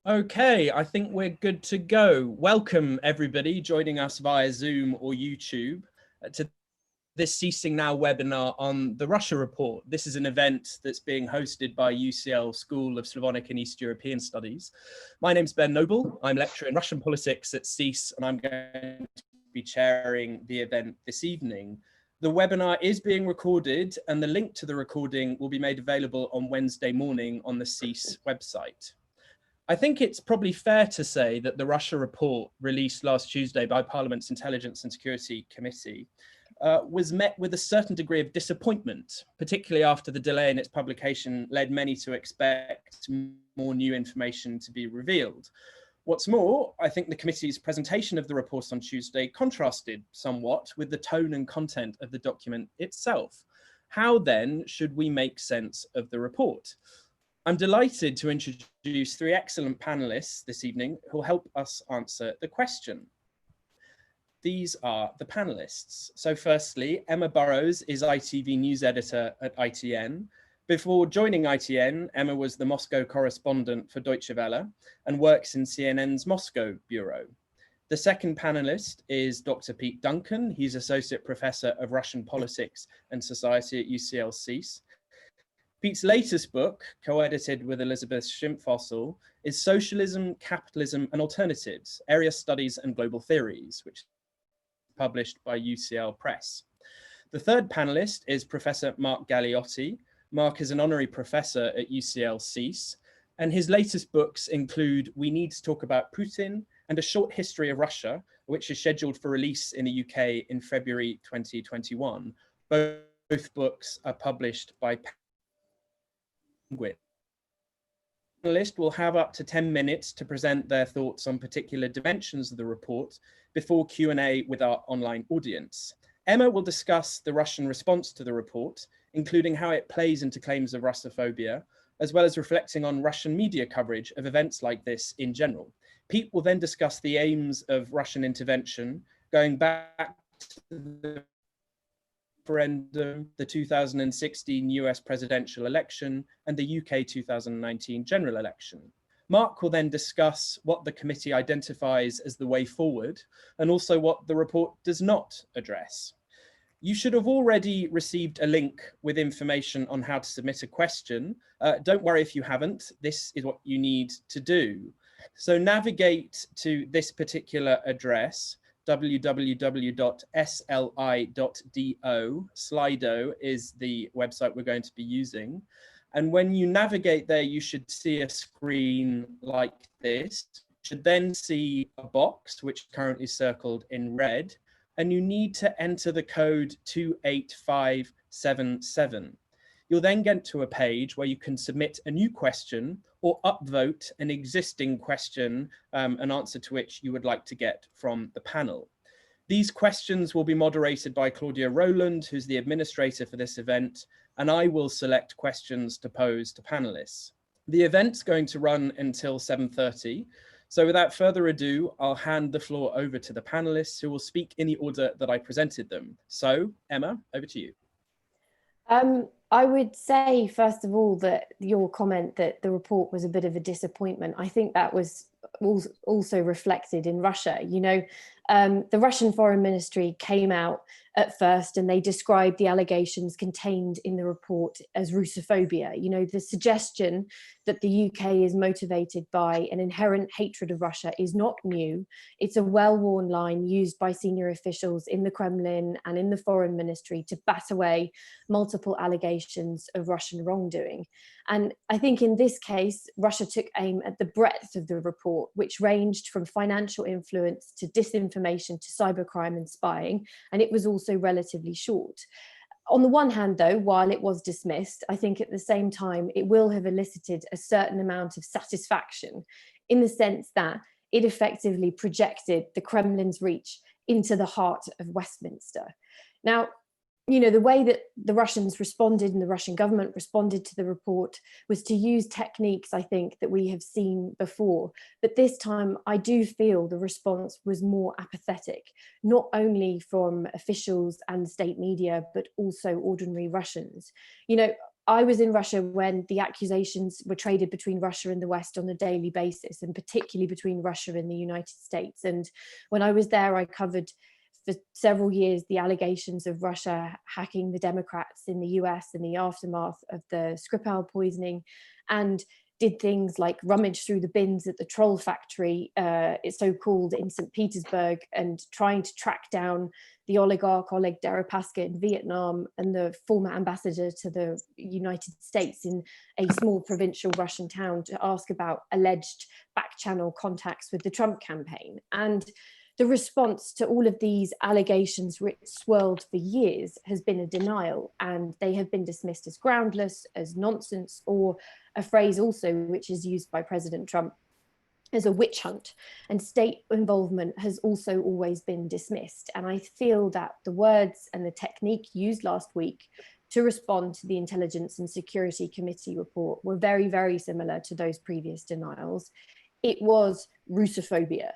Okay, I think we're good to go. Welcome everybody joining us via Zoom or YouTube to this Ceasing Now webinar on the Russia report. This is an event that's being hosted by UCL School of Slavonic and East European Studies. My name's Ben Noble. I'm lecturer in Russian politics at SSEES, and I'm going to be chairing the event this evening. The webinar is being recorded, and the link to the recording will be made available on Wednesday morning on the SSEES website. I think it's probably fair to say that the Russia report released last Tuesday by Parliament's Intelligence and Security Committee was met with a certain degree of disappointment, particularly after the delay in its publication led many to expect more new information to be revealed. What's more, I think the committee's presentation of the report on Tuesday contrasted somewhat with the tone and content of the document itself. How then should we make sense of the report? I'm delighted to introduce three excellent panelists this evening who will help us answer the question. These are the panelists. So firstly, Emma Burrows is ITV news editor at ITN. Before joining ITN, Emma was the Moscow correspondent for Deutsche Welle and works in CNN's Moscow bureau. The second panelist is Dr. Pete Duncan. He's Associate Professor of Russian Politics and Society at UCL SSEES. Pete's latest book, co-edited with Elizabeth Schimpfossel, is Socialism, Capitalism and Alternatives, Area Studies and Global Theories, which is published by UCL Press. The third panelist is Professor Mark Galiotti. Mark is an honorary professor at UCL SSEES, and his latest books include We Need to Talk About Putin and A Short History of Russia, which is scheduled for release in the UK in February 2021. Both books are published by Penguin. The panelists will have up to 10 minutes to present their thoughts on particular dimensions of the report before Q&A with our online audience. Emma will discuss the Russian response to the report, including how it plays into claims of Russophobia, as well as reflecting on Russian media coverage of events like this in general. Pete will then discuss the aims of Russian intervention, going back to the referendum, the 2016 US presidential election, and the UK 2019 general election. Mark will then discuss what the committee identifies as the way forward, and also what the report does not address. You should have already received a link with information on how to submit a question. Don't worry if you haven't, this is what you need to do. So navigate to this particular address, www.sli.do. Slido is the website we're going to be using. And when you navigate there, you should see a screen like this. You should then see a box, which is currently circled in red, and you need to enter the code 28577. You'll then get to a page where you can submit a new question or upvote an existing question, an answer to which you would like to get from the panel. These questions will be moderated by Claudia Rowland, who's the administrator for this event, and I will select questions to pose to panelists. The event's going to run until 7:30. So without further ado, I'll hand the floor over to the panelists who will speak in the order that I presented them. So Emma, over to you. I would say, first of all, that your comment that the report was a bit of a disappointment, I think that was also reflected in Russia. You know, the Russian Foreign Ministry came out at first and they described the allegations contained in the report as Russophobia. You know, the suggestion that the UK is motivated by an inherent hatred of Russia is not new. It's a well-worn line used by senior officials in the Kremlin and in the Foreign Ministry to bat away multiple allegations of Russian wrongdoing. And I think in this case, Russia took aim at the breadth of the report, which ranged from financial influence to disinformation to cybercrime and spying, and it was also relatively short. On the one hand, though, while it was dismissed, I think at the same time it will have elicited a certain amount of satisfaction in the sense that it effectively projected the Kremlin's reach into the heart of Westminster. Now, you know, the way that the Russians responded and the Russian government responded to the report was to use techniques, I think, that we have seen before. But this time, I do feel the response was more apathetic, not only from officials and state media, but also ordinary Russians. You know, I was in Russia when the accusations were traded between Russia and the West on a daily basis, and particularly between Russia and the United States. And when I was there, I covered for several years the allegations of Russia hacking the Democrats in the US in the aftermath of the Skripal poisoning, and did things like rummage through the bins at the troll factory, it's so called, in St. Petersburg, and trying to track down the oligarch Oleg Deripaska in Vietnam and the former ambassador to the United States in a small provincial Russian town to ask about alleged back-channel contacts with the Trump campaign. And the response to all of these allegations, which swirled for years, has been a denial, and they have been dismissed as groundless, as nonsense, or a phrase also which is used by President Trump as a witch hunt. And state involvement has also always been dismissed. And I feel that the words and the technique used last week to respond to the Intelligence and Security Committee report were very, very similar to those previous denials. It was Russophobia.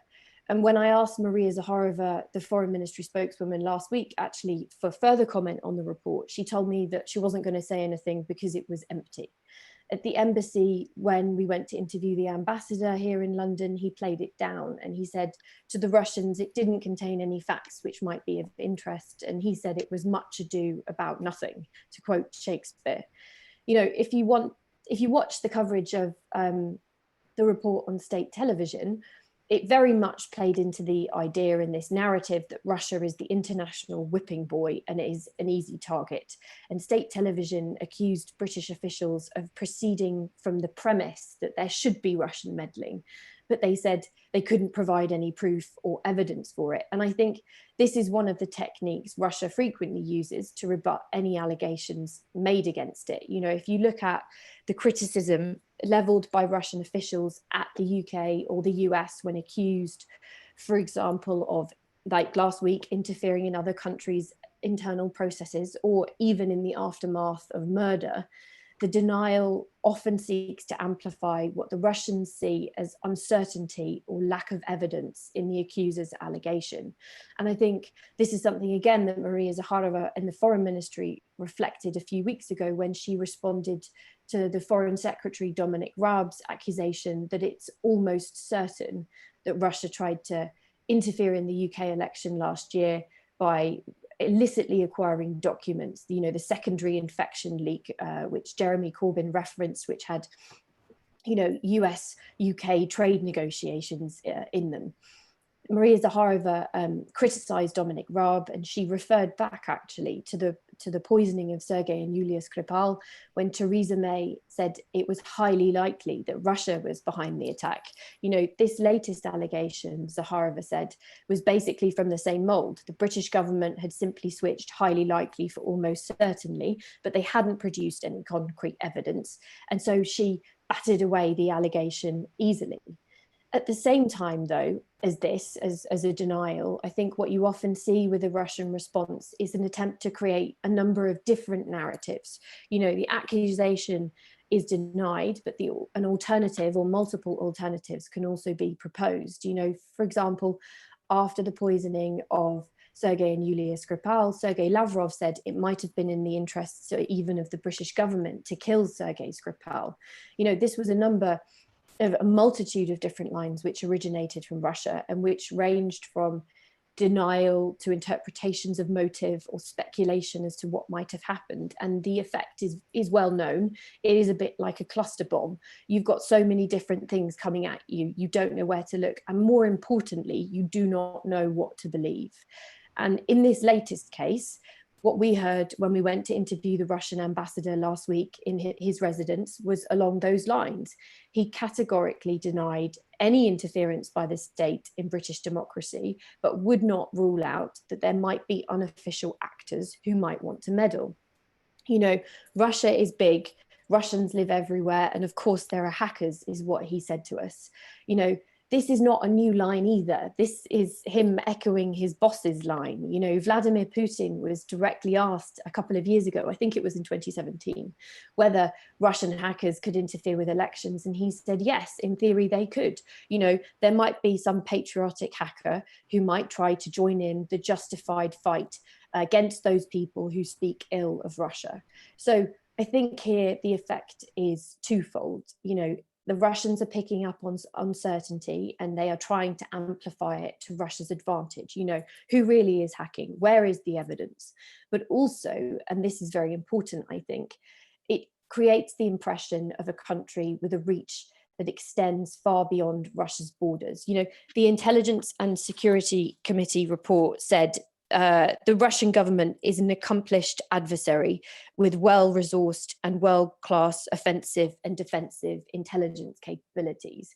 And when I asked Maria Zakharova, the foreign ministry spokeswoman, last week, actually, for further comment on the report, she told me that she wasn't going to say anything because it was empty. At the embassy, when we went to interview the ambassador here in London, he played it down and he said to the Russians it didn't contain any facts which might be of interest. And he said it was much ado about nothing, to quote Shakespeare. You know, if you watch the coverage of the report on state television, it very much played into the idea in this narrative that Russia is the international whipping boy and is an easy target. And state television accused British officials of proceeding from the premise that there should be Russian meddling, but they said they couldn't provide any proof or evidence for it. And I think this is one of the techniques Russia frequently uses to rebut any allegations made against it. You know, if you look at the criticism leveled by Russian officials at the UK or the US when accused, for example, of, like last week, interfering in other countries' internal processes, or even in the aftermath of murder, the denial often seeks to amplify what the Russians see as uncertainty or lack of evidence in the accuser's allegation. And I think this is something, again, that Maria Zakharova and the Foreign Ministry reflected a few weeks ago when she responded to the Foreign Secretary Dominic Raab's accusation that it's almost certain that Russia tried to interfere in the UK election last year by illicitly acquiring documents, you know, the secondary infection leak, which Jeremy Corbyn referenced, which had, you know, US-UK trade negotiations in them. Maria Zakharova criticized Dominic Raab, and she referred back actually to the poisoning of Sergei and Yulia Skripal when Theresa May said it was highly likely that Russia was behind the attack. You know, this latest allegation, Zakharova said, was basically from the same mold. The British government had simply switched highly likely for almost certainly, but they hadn't produced any concrete evidence. And so she batted away the allegation easily. At the same time, though, as a denial, I think what you often see with the Russian response is an attempt to create a number of different narratives. You know, the accusation is denied, but an alternative or multiple alternatives can also be proposed. You know, for example, after the poisoning of Sergei and Yulia Skripal, Sergei Lavrov said it might have been in the interests even of the British government to kill Sergei Skripal. You know, this was a multitude of different lines which originated from Russia and which ranged from denial to interpretations of motive or speculation as to what might have happened. And the effect is well known. It is a bit like a cluster bomb. You've got so many different things coming at you. You don't know where to look. And more importantly, you do not know what to believe. And in this latest case, what we heard when we went to interview the Russian ambassador last week in his residence was along those lines. He categorically denied any interference by the state in British democracy, but would not rule out that there might be unofficial actors who might want to meddle. You know, Russia is big, Russians live everywhere, and of course there are hackers, is what he said to us. You know, this is not a new line either. This is him echoing his boss's line. You know, Vladimir Putin was directly asked a couple of years ago, I think it was in 2017, whether Russian hackers could interfere with elections. And he said, yes, in theory they could. You know, there might be some patriotic hacker who might try to join in the justified fight against those people who speak ill of Russia. So I think here the effect is twofold. You know, the Russians are picking up on uncertainty and they are trying to amplify it to Russia's advantage. You know, who really is hacking? Where is the evidence? But also, and this is very important, I think, it creates the impression of a country with a reach that extends far beyond Russia's borders. You know, the Intelligence and Security Committee report said the Russian government is an accomplished adversary with well-resourced and world-class offensive and defensive intelligence capabilities.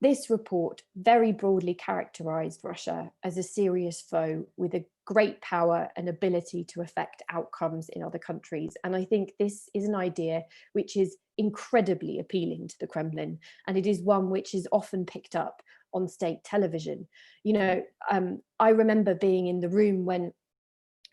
This report very broadly characterized Russia as a serious foe with a great power and ability to affect outcomes in other countries. And I think this is an idea which is incredibly appealing to the Kremlin, and it is one which is often picked up on state television. You know, I remember being in the room when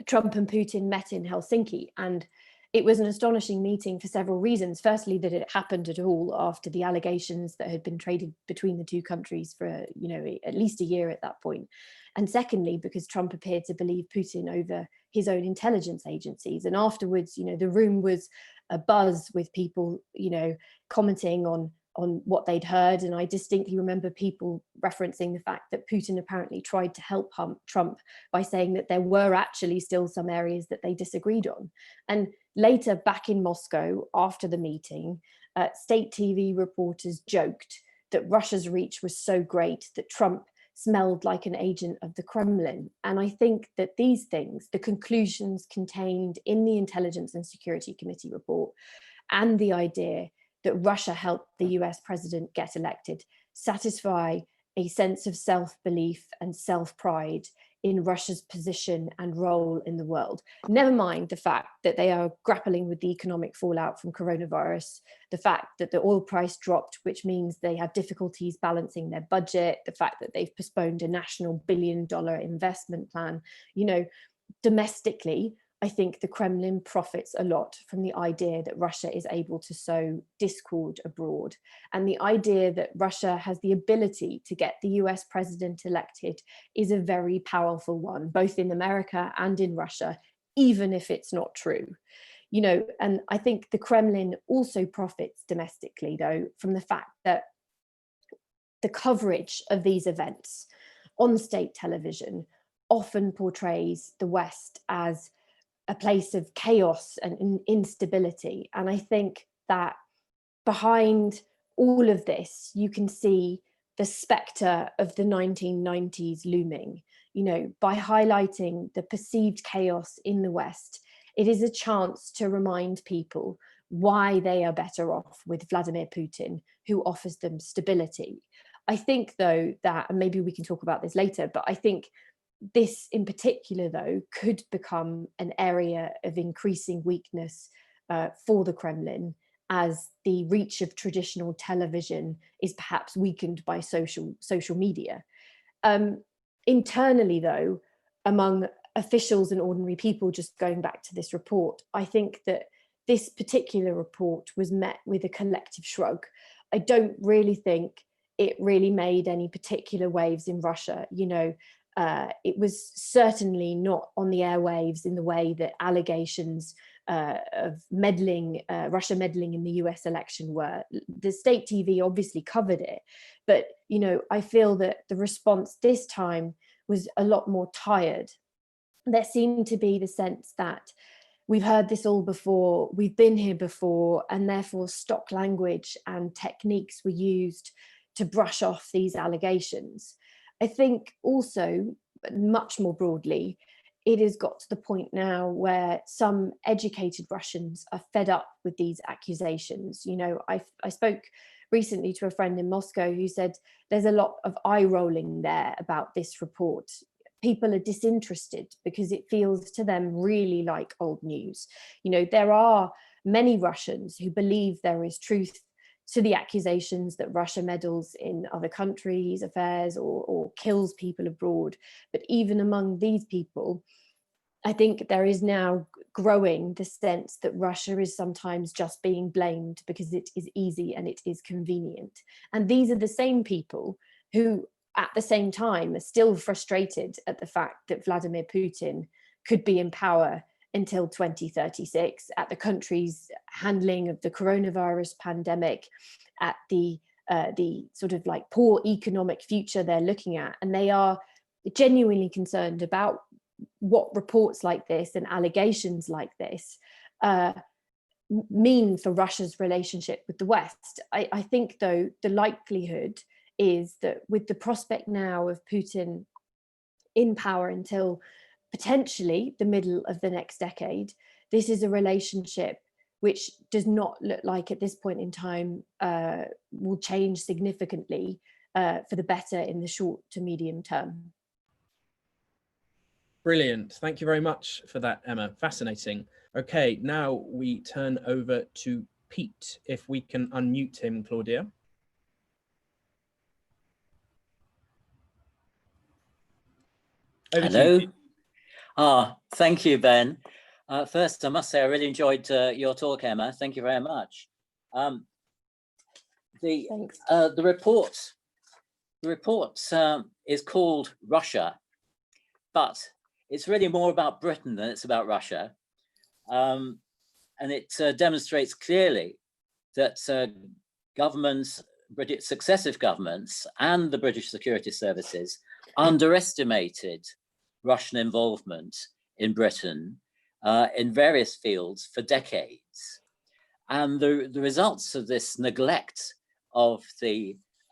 Trump and Putin met in Helsinki, and it was an astonishing meeting for several reasons. Firstly, that it happened at all after the allegations that had been traded between the two countries for, you know, at least a year at that point. And secondly, because Trump appeared to believe Putin over his own intelligence agencies. And afterwards, you know, the room was abuzz with people, you know, commenting on what they'd heard. And I distinctly remember people referencing the fact that Putin apparently tried to help Trump by saying that there were actually still some areas that they disagreed on. And later, back in Moscow, after the meeting, state TV reporters joked that Russia's reach was so great that Trump smelled like an agent of the Kremlin. And I think that these things, the conclusions contained in the Intelligence and Security Committee report, and the idea that Russia helped the US president get elected, satisfy a sense of self-belief and self-pride in Russia's position and role in the world. Never mind the fact that they are grappling with the economic fallout from coronavirus, the fact that the oil price dropped, which means they have difficulties balancing their budget, the fact that they've postponed a national billion-dollar investment plan. You know, domestically, I think the Kremlin profits a lot from the idea that Russia is able to sow discord abroad. And the idea that Russia has the ability to get the US president elected is a very powerful one, both in America and in Russia, even if it's not true. You know, and I think the Kremlin also profits domestically, though, from the fact that the coverage of these events on state television often portrays the West as a place of chaos and instability. And I think that behind all of this, you can see the spectre of the 1990s looming. You know, by highlighting the perceived chaos in the West, it is a chance to remind people why they are better off with Vladimir Putin, who offers them stability. I think, though, that, and maybe we can talk about this later, but I think this in particular, though, could become an area of increasing weakness for the Kremlin, as the reach of traditional television is perhaps weakened by social media. Internally, though, among officials and ordinary people, just going back to this report, I think that this particular report was met with a collective shrug. I don't really think it really made any particular waves in Russia. You know, it was certainly not on the airwaves in the way that allegations of meddling, Russia meddling in the US election were. The state TV obviously covered it, but, you know, I feel that the response this time was a lot more tired. There seemed to be the sense that we've heard this all before, we've been here before, and therefore stock language and techniques were used to brush off these allegations. I think also, much more broadly, it has got to the point now where some educated Russians are fed up with these accusations. You know, I spoke recently to a friend in Moscow who said there's a lot of eye rolling there about this report. People are disinterested because it feels to them really like old news. You know, there are many Russians who believe there is truth to the accusations that Russia meddles in other countries' affairs or kills people abroad. But even among these people, I think there is now growing the sense that Russia is sometimes just being blamed because it is easy and it is convenient. And these are the same people who, at the same time, are still frustrated at the fact that Vladimir Putin could be in power until 2036, at the country's handling of the coronavirus pandemic, at the sort of like poor economic future they're looking at. And they are genuinely concerned about what reports like this and allegations like this mean for Russia's relationship with the West. I think, though, the likelihood is that with the prospect now of Putin in power until potentially the middle of the next decade, this is a relationship which does not look like at this point in time will change significantly for the better in the short to medium term. Brilliant. Thank you very much for that, Emma. Fascinating. Okay, now we turn over to Pete, if we can unmute him, Claudia. Over Hello. to you. Thank you, Ben. First, I must say I really enjoyed your talk, Emma. Thank you very much. Thanks. The report is called Russia, but it's really more about Britain than it's about Russia. And it demonstrates clearly that governments, successive governments and the British security services underestimated Russian involvement in Britain in various fields for decades. And the results of this neglect of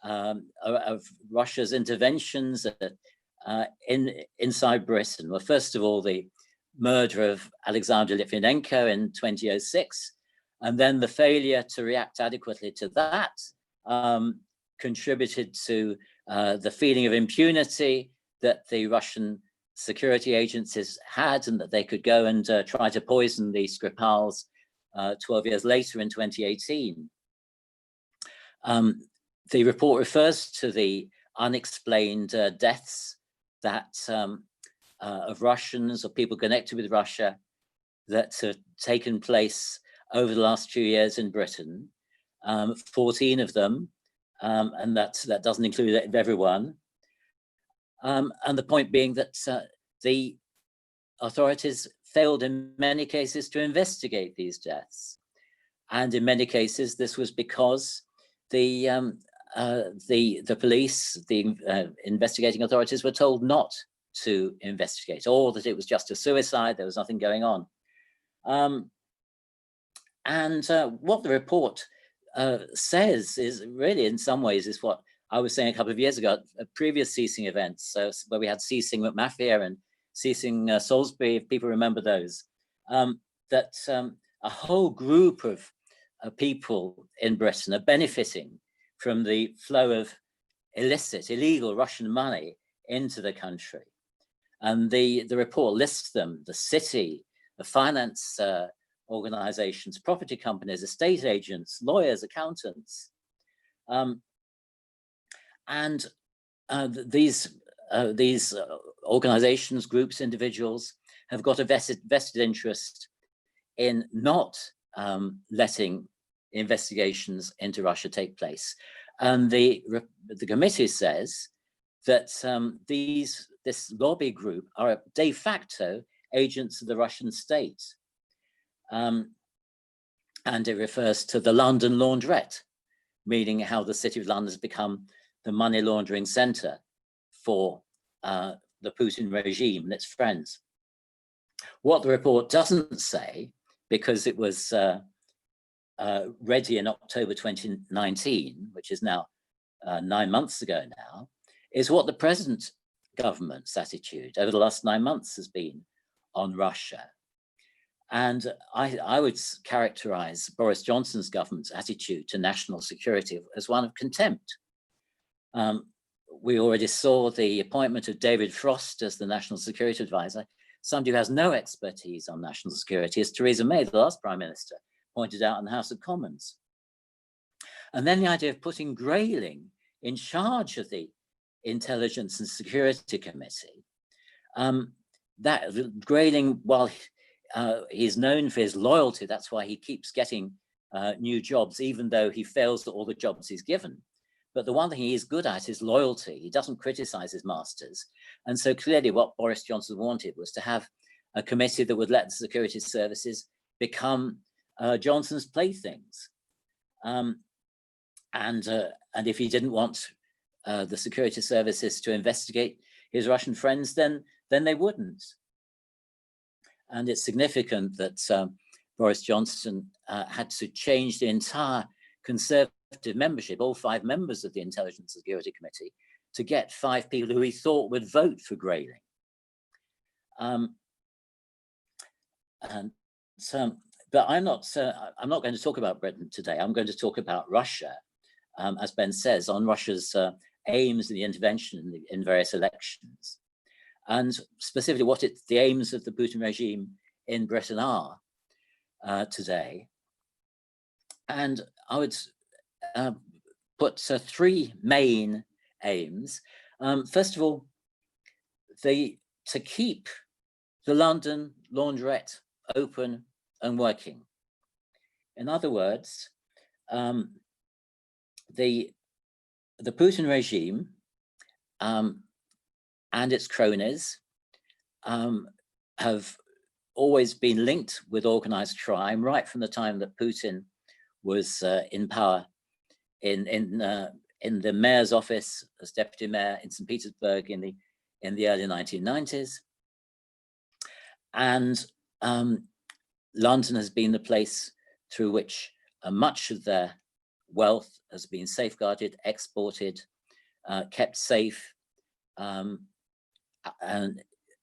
of Russia's interventions inside Britain were, first of all, the murder of Alexander Litvinenko in 2006, and then the failure to react adequately to that contributed to the feeling of impunity that the Russian security agencies had, and that they could go and try to poison the Skripals 12 years later in 2018. The report refers to the unexplained deaths that of Russians or people connected with Russia that have taken place over the last few years in Britain, 14 of them, and that doesn't include everyone. And the point being that the authorities failed in many cases to investigate these deaths. And in many cases, this was because the police, the investigating authorities were told not to investigate, or that it was just a suicide, there was nothing going on. What the report says is really, in some ways, is what I was saying a couple of years ago at previous SSEESing events, where we had SSEESing McMafia and SSEESing Salisbury, if people remember those, that a whole group of people in Britain are benefiting from the flow of illegal Russian money into the country. And the report lists them: the city, the finance organizations, property companies, estate agents, lawyers, accountants. These organizations, groups, individuals have got a vested interest in not letting investigations into Russia take place. And the committee says that this lobby group are de facto agents of the Russian state. And it refers to the London laundrette, meaning how the City of London has become the money laundering center for the Putin regime and its friends. What the report doesn't say, because it was ready in October 2019, which is now 9 months ago now, is what the present government's attitude over the last 9 months has been on Russia. And I would characterize Boris Johnson's government's attitude to national security as one of contempt. We already saw the appointment of David Frost as the National Security Advisor. Somebody who has no expertise on national security, as Theresa May, the last Prime Minister, pointed out in the House of Commons. And then the idea of putting Grayling in charge of the Intelligence and Security Committee. That Grayling, while he's known for his loyalty, that's why he keeps getting new jobs, even though he fails at all the jobs he's given. But the one thing he is good at is loyalty. He doesn't criticize his masters. And so clearly what Boris Johnson wanted was to have a committee that would let the security services become Johnson's playthings. And if he didn't want the security services to investigate his Russian friends, then they wouldn't. And it's significant that Boris Johnson had to change the entire Conservative membership, all 5 members of the Intelligence and Security Committee, to get 5 people who he thought would vote for grayling. But I'm not going to talk about Britain today. I'm going to talk about Russia, as Ben says, on Russia's aims in the intervention in various elections, and specifically what the aims of the Putin regime in Britain are today. And I would put 3 main aims. First of all, to keep the London laundrette open and working. In other words, the Putin regime and its cronies have always been linked with organized crime right from the time that Putin was in power in the mayor's office as deputy mayor in St. Petersburg in the early 1990s. And London has been the place through which much of their wealth has been safeguarded, exported, kept safe and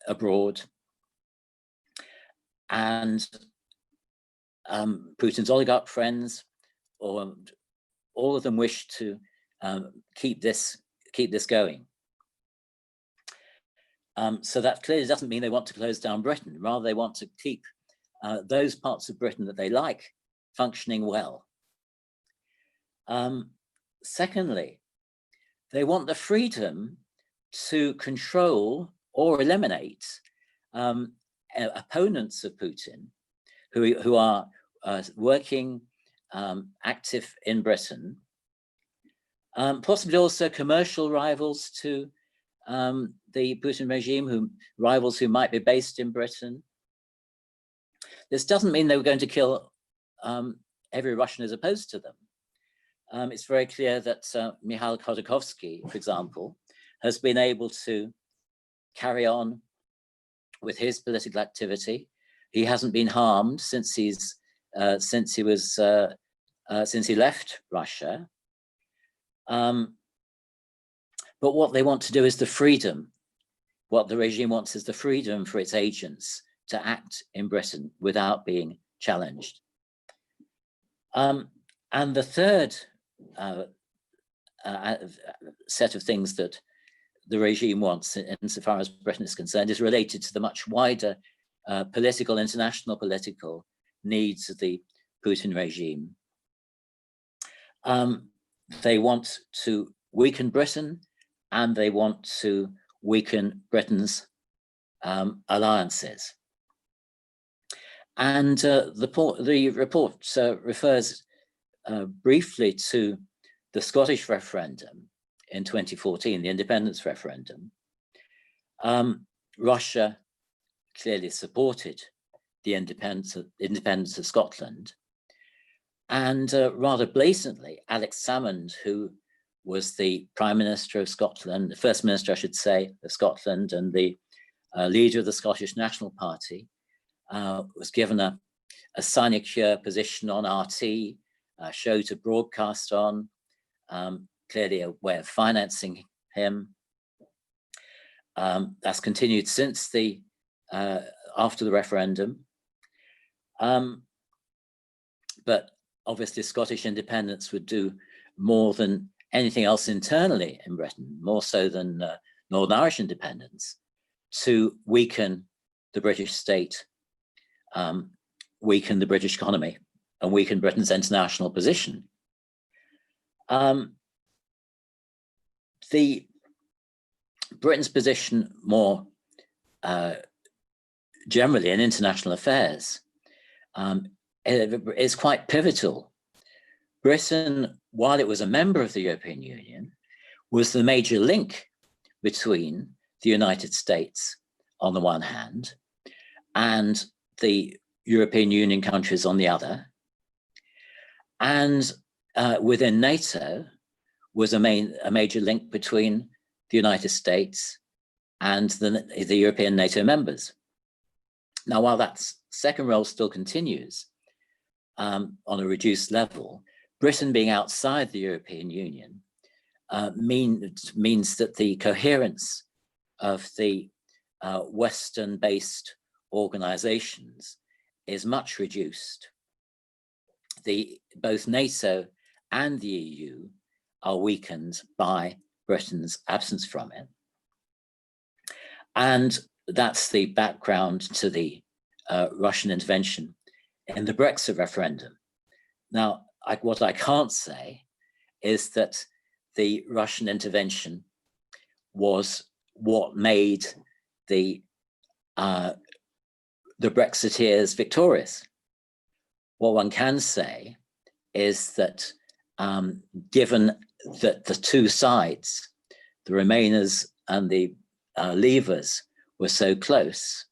abroad. And Putin's oligarch friends, or all of them, wish to keep this going. So that clearly doesn't mean they want to close down Britain. Rather, they want to keep those parts of Britain that they like functioning well. Secondly, they want the freedom to control or eliminate opponents of Putin who are working active in Britain, possibly also commercial rivals to the Putin regime, rivals who might be based in Britain. This doesn't mean they were going to kill every Russian who's opposed to them. It's very clear that Mikhail Khodorkovsky, for example, has been able to carry on with his political activity. He hasn't been harmed since he left Russia. But what they want to do is the freedom. What the regime wants is the freedom for its agents to act in Britain without being challenged. And the third set of things that the regime wants, insofar as Britain is concerned, is related to the much wider international political needs of the Putin regime. They want to weaken Britain, and they want to weaken Britain's alliances. And the report refers briefly to the Scottish referendum in 2014, the independence referendum. Russia clearly supported the independence of Scotland. And rather blatantly, Alex Salmond, who was the Prime Minister of Scotland, the First Minister, I should say, of Scotland, and the leader of the Scottish National Party, was given a sinecure position on RT, a show to broadcast on, clearly a way of financing him. That's continued since after the referendum. But obviously Scottish independence would do more than anything else internally in Britain, more so than Northern Irish independence, to weaken the British state, weaken the British economy, and weaken Britain's international position. Britain's position more generally in international affairs is quite pivotal. Britain, while it was a member of the European Union, was the major link between the United States on the one hand and the European Union countries on the other. And within NATO was a major link between the United States and the European NATO members. Now, while that second role still continues on a reduced level, Britain being outside the European Union means that the coherence of the Western-based organizations is much reduced. Both NATO and the EU are weakened by Britain's absence from it. And that's the background to the Russian intervention in the Brexit referendum. Now, what I can't say is that the Russian intervention was what made the Brexiteers victorious. What one can say is that given that the two sides, the Remainers and the Leavers, were so close,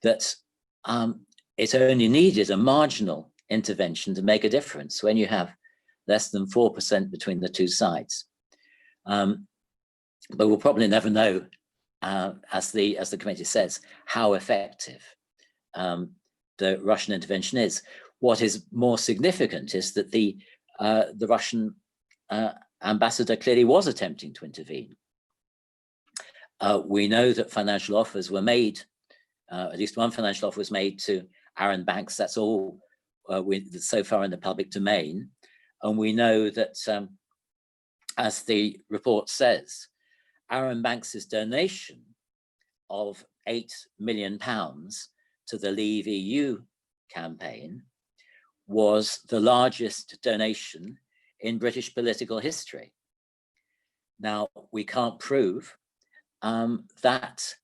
that it only needed a marginal intervention to make a difference when you have less than 4% between the two sides. But we'll probably never know, as the committee says, how effective the Russian intervention is. What is more significant is that the Russian ambassador clearly was attempting to intervene. We know that financial offers were made, at least one financial offer was made to Arron Banks. That's all so far in the public domain. And we know that, as the report says, Arron Banks's donation of £8 million to the Leave EU campaign was the largest donation in British political history. Now, we can't prove that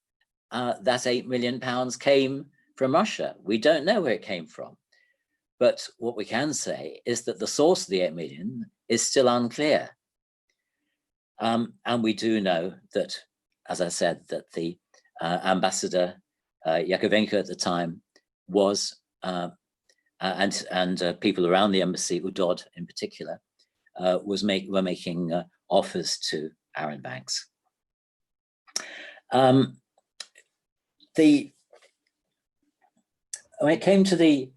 £8 million came from Russia. We don't know where it came from. But what we can say is that the source of the 8 million is still unclear. And we do know that, as I said, that the ambassador Yakovenko at the time was, and people around the embassy, Udod in particular, were making offers to Arron Banks. When it came to the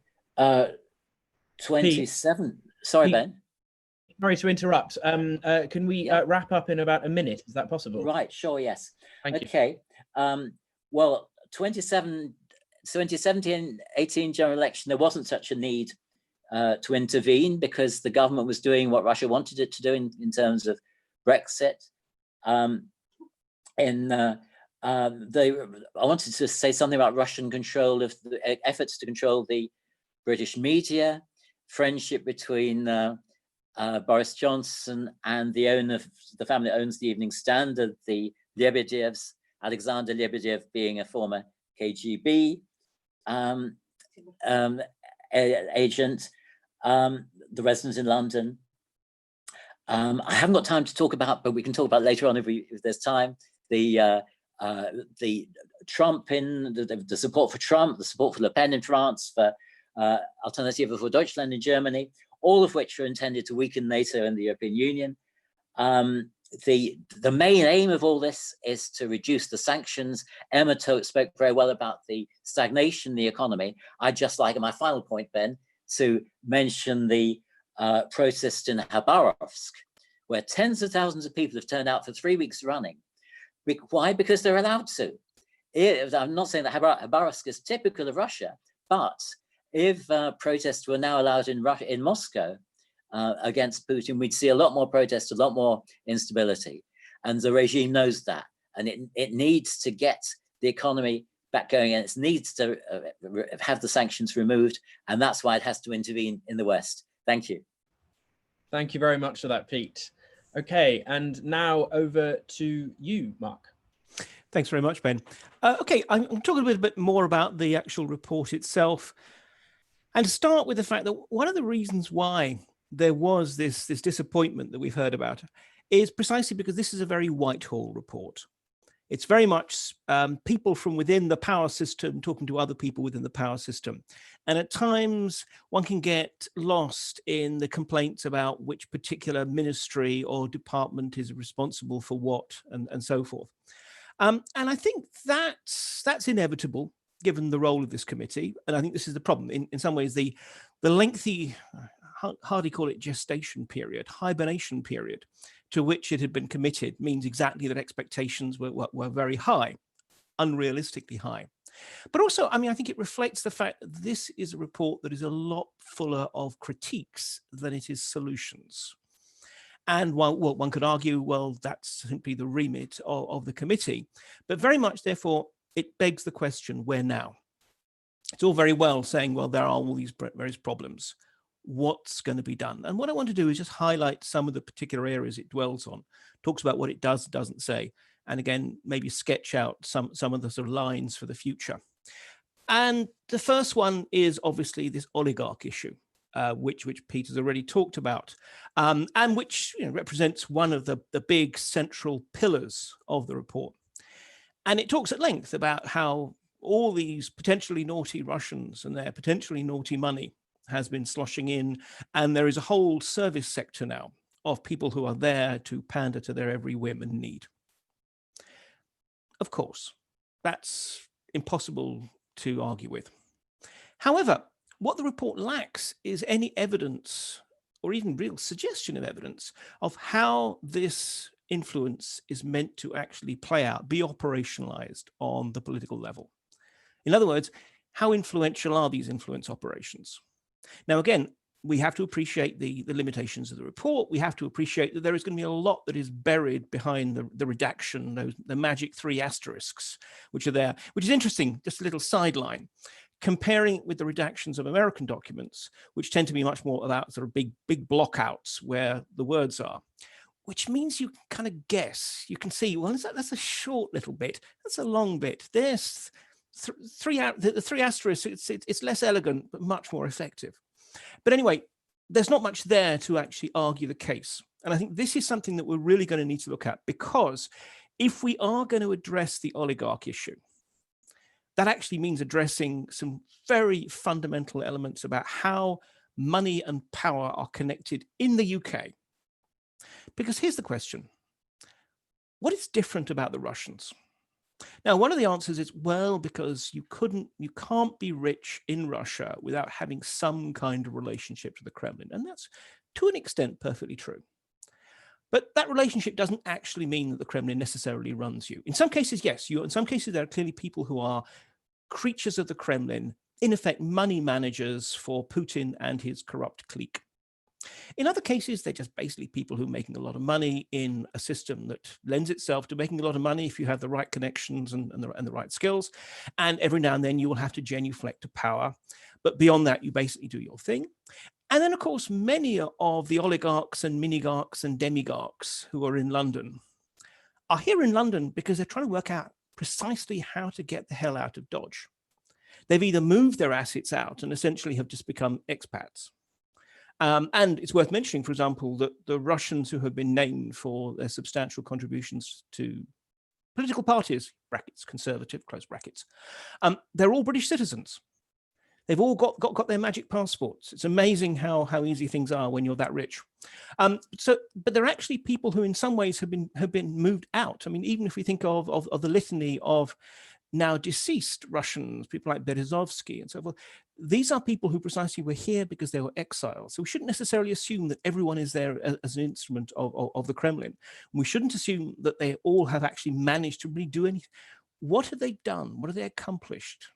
27, sorry, Ben. Sorry to interrupt. Can we wrap up in about a minute? Is that possible? Right, sure, yes. Thank you. Okay. Well, 2017-18 general election, there wasn't such a need to intervene because the government was doing what Russia wanted it to do in terms of Brexit. I wanted to say something about Russian control of the efforts to control the British media, friendship between Boris Johnson and the family that owns the Evening Standard, the Lebedevs, Alexander Lebedev being a former KGB agent, the resident in London. I haven't got time to talk about, but we can talk about later on if there's time. The Trump the support for Trump, the support for Le Pen in France, for Alternative for Deutschland in Germany, all of which are intended to weaken NATO and the European Union. The main aim of all this is to reduce the sanctions. Emma spoke very well about the stagnation in the economy. I'd just like, in my final point, Ben, to mention the protest in Khabarovsk, where tens of thousands of people have turned out for 3 weeks running. Why? Because they're allowed to. I'm not saying that Khabarovsk is typical of Russia, but if protests were now allowed in Moscow against Putin, we'd see a lot more protests, a lot more instability. And the regime knows that. And it needs to get the economy back going, and it needs to have the sanctions removed. And that's why it has to intervene in the West. Thank you. Thank you very much for that, Pete. Okay, and now over to you, Mark. Thanks very much, Ben. Okay, I'm talking a little bit more about the actual report itself. And to start with the fact that one of the reasons why there was this disappointment that we've heard about is precisely because this is a very Whitehall report. It's very much people from within the power system talking to other people within the power system. And at times one can get lost in the complaints about which particular ministry or department is responsible for what and so forth. And I think that's inevitable given the role of this committee. And I think this is the problem. In some ways, the lengthy, hardly call it gestation period, hibernation period to which it had been committed means exactly that expectations were very high, unrealistically high. But also, I mean, I think it reflects the fact that this is a report that is a lot fuller of critiques than it is solutions. And while one could argue, well, that's simply the remit of the committee, but very much, therefore, it begs the question, where now? It's all very well saying, well, there are all these various problems. What's going to be done? And what I want to do is just highlight some of the particular areas it dwells on, talks about what it does, doesn't say, and again, maybe sketch out some of the sort of lines for the future. And the first one is obviously this oligarch issue, which Peter's already talked about, and which represents one of the big central pillars of the report. And it talks at length about how all these potentially naughty Russians and their potentially naughty money has been sloshing in, and there is a whole service sector now of people who are there to pander to their every whim and need. Of course, that's impossible to argue with. However, what the report lacks is any evidence or even real suggestion of evidence of how this influence is meant to actually play out, be operationalized on the political level. In other words, how influential are these influence operations? Now, again, we have to appreciate the limitations of the report. We have to appreciate that there is going to be a lot that is buried behind the redaction, the magic 3 asterisks, which are there, which is interesting, just a little sideline. Comparing it with the redactions of American documents, which tend to be much more about sort of big blockouts where the words are, which means you can kind of guess, you can see, well, that's a short little bit, that's a long bit. There's the 3 asterisks, it's less elegant, but much more effective. But anyway, there's not much there to actually argue the case. And I think this is something that we're really going to need to look at, because if we are going to address the oligarch issue, that actually means addressing some very fundamental elements about how money and power are connected in the UK. Because here's the question: what is different about the Russians? Now, one of the answers is, well, because you can't be rich in Russia without having some kind of relationship to the Kremlin. And that's, to an extent, perfectly true. But that relationship doesn't actually mean that the Kremlin necessarily runs you. In some cases, yes. In some cases, there are clearly people who are creatures of the Kremlin, in effect, money managers for Putin and his corrupt clique. In other cases, they're just basically people who are making a lot of money in a system that lends itself to making a lot of money if you have the right connections and the right skills. And every now and then you will have to genuflect to power. But beyond that, you basically do your thing. And then, of course, many of the oligarchs and minigarchs and demigarchs who are in London are here in London because they're trying to work out precisely how to get the hell out of Dodge. They've either moved their assets out and essentially have just become expats. And it's worth mentioning, for example, that the Russians who have been named for their substantial contributions to political parties, brackets, conservative, close brackets, they're all British citizens. They've all got their magic passports. It's amazing how easy things are when you're that rich. But they're actually people who in some ways have been moved out. I mean, even if we think of the litany of now deceased Russians, people like Berezovsky and so forth, these are people who precisely were here because they were exiled. So we shouldn't necessarily assume that everyone is there as an instrument of the Kremlin. We shouldn't assume that they all have actually managed to really do anything. What have they done? What have they accomplished?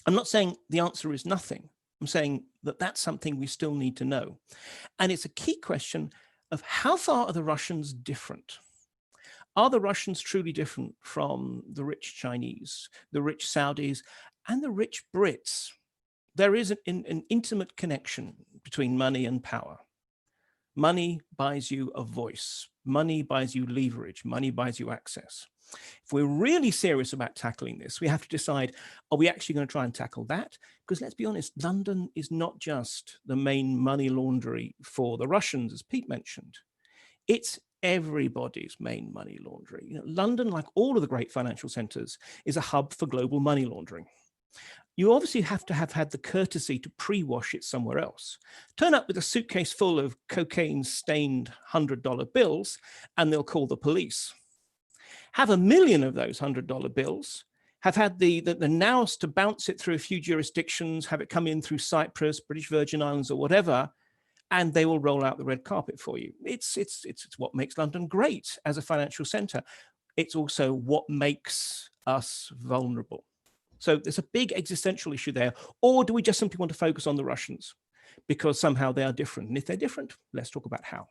I'm not saying the answer is nothing. I'm saying that that's something we still need to know. And it's a key question of how far are the Russians different? Are the Russians truly different from the rich Chinese, the rich Saudis, and the rich Brits? There is an intimate connection between money and power. Money buys you a voice. Money buys you leverage. Money buys you access. If we're really serious about tackling this, we have to decide, are we actually going to try and tackle that? Because let's be honest, London is not just the main money laundry for the Russians, as Pete mentioned. It's everybody's main money laundering. You know, London, like all of the great financial centers, is a hub for global money laundering. You obviously have to have had the courtesy to pre-wash it somewhere else. Turn up with a suitcase full of cocaine-stained $100 bills, and they'll call the police. Have 1 million of those $100 bills, have had the nous to bounce it through a few jurisdictions, have it come in through Cyprus, British Virgin Islands, or whatever, and they will roll out the red carpet for you. It's what makes London great as a financial center. It's also what makes us vulnerable. So there's a big existential issue there. Or do we just simply want to focus on the Russians because somehow they are different? And if they're different, let's talk about how.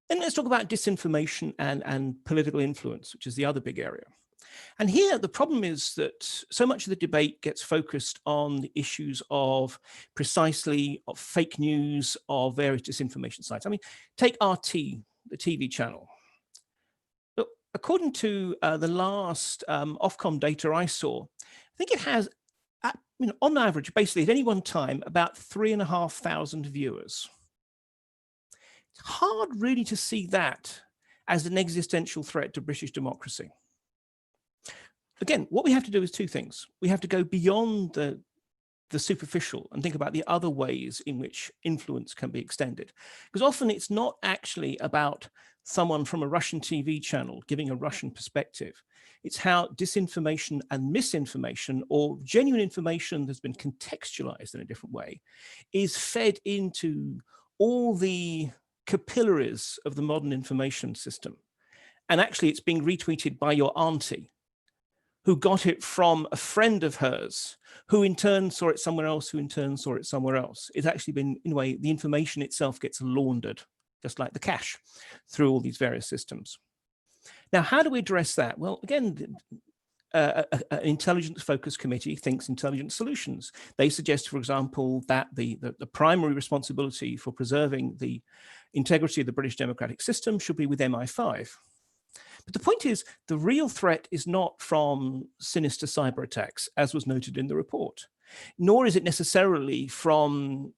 Then let's talk about disinformation and political influence, which is the other big area. And here the problem is that so much of the debate gets focused on the issues of precisely of fake news, of various disinformation sites. I mean, take RT, the TV channel. Look, according to the last Ofcom data I saw, I think it has, on average, basically at any one time, about 3,500 viewers. It's hard really to see that as an existential threat to British democracy. Again, what we have to do is two things. We have to go beyond the superficial and think about the other ways in which influence can be extended. Because often it's not actually about someone from a Russian TV channel giving a Russian perspective. It's how disinformation and misinformation, or genuine information that's been contextualized in a different way, is fed into all the capillaries of the modern information system. And actually it's being retweeted by your auntie, who got it from a friend of hers, who in turn saw it somewhere else, who in turn saw it somewhere else. It's actually been, in a way, the information itself gets laundered, just like the cash, through all these various systems. Now, how do we address that? Well, again, an intelligence-focused committee thinks intelligent solutions. They suggest, for example, that the primary responsibility for preserving the integrity of the British democratic system should be with MI5. But the point is, the real threat is not from sinister cyber attacks, as was noted in the report, nor is it necessarily from,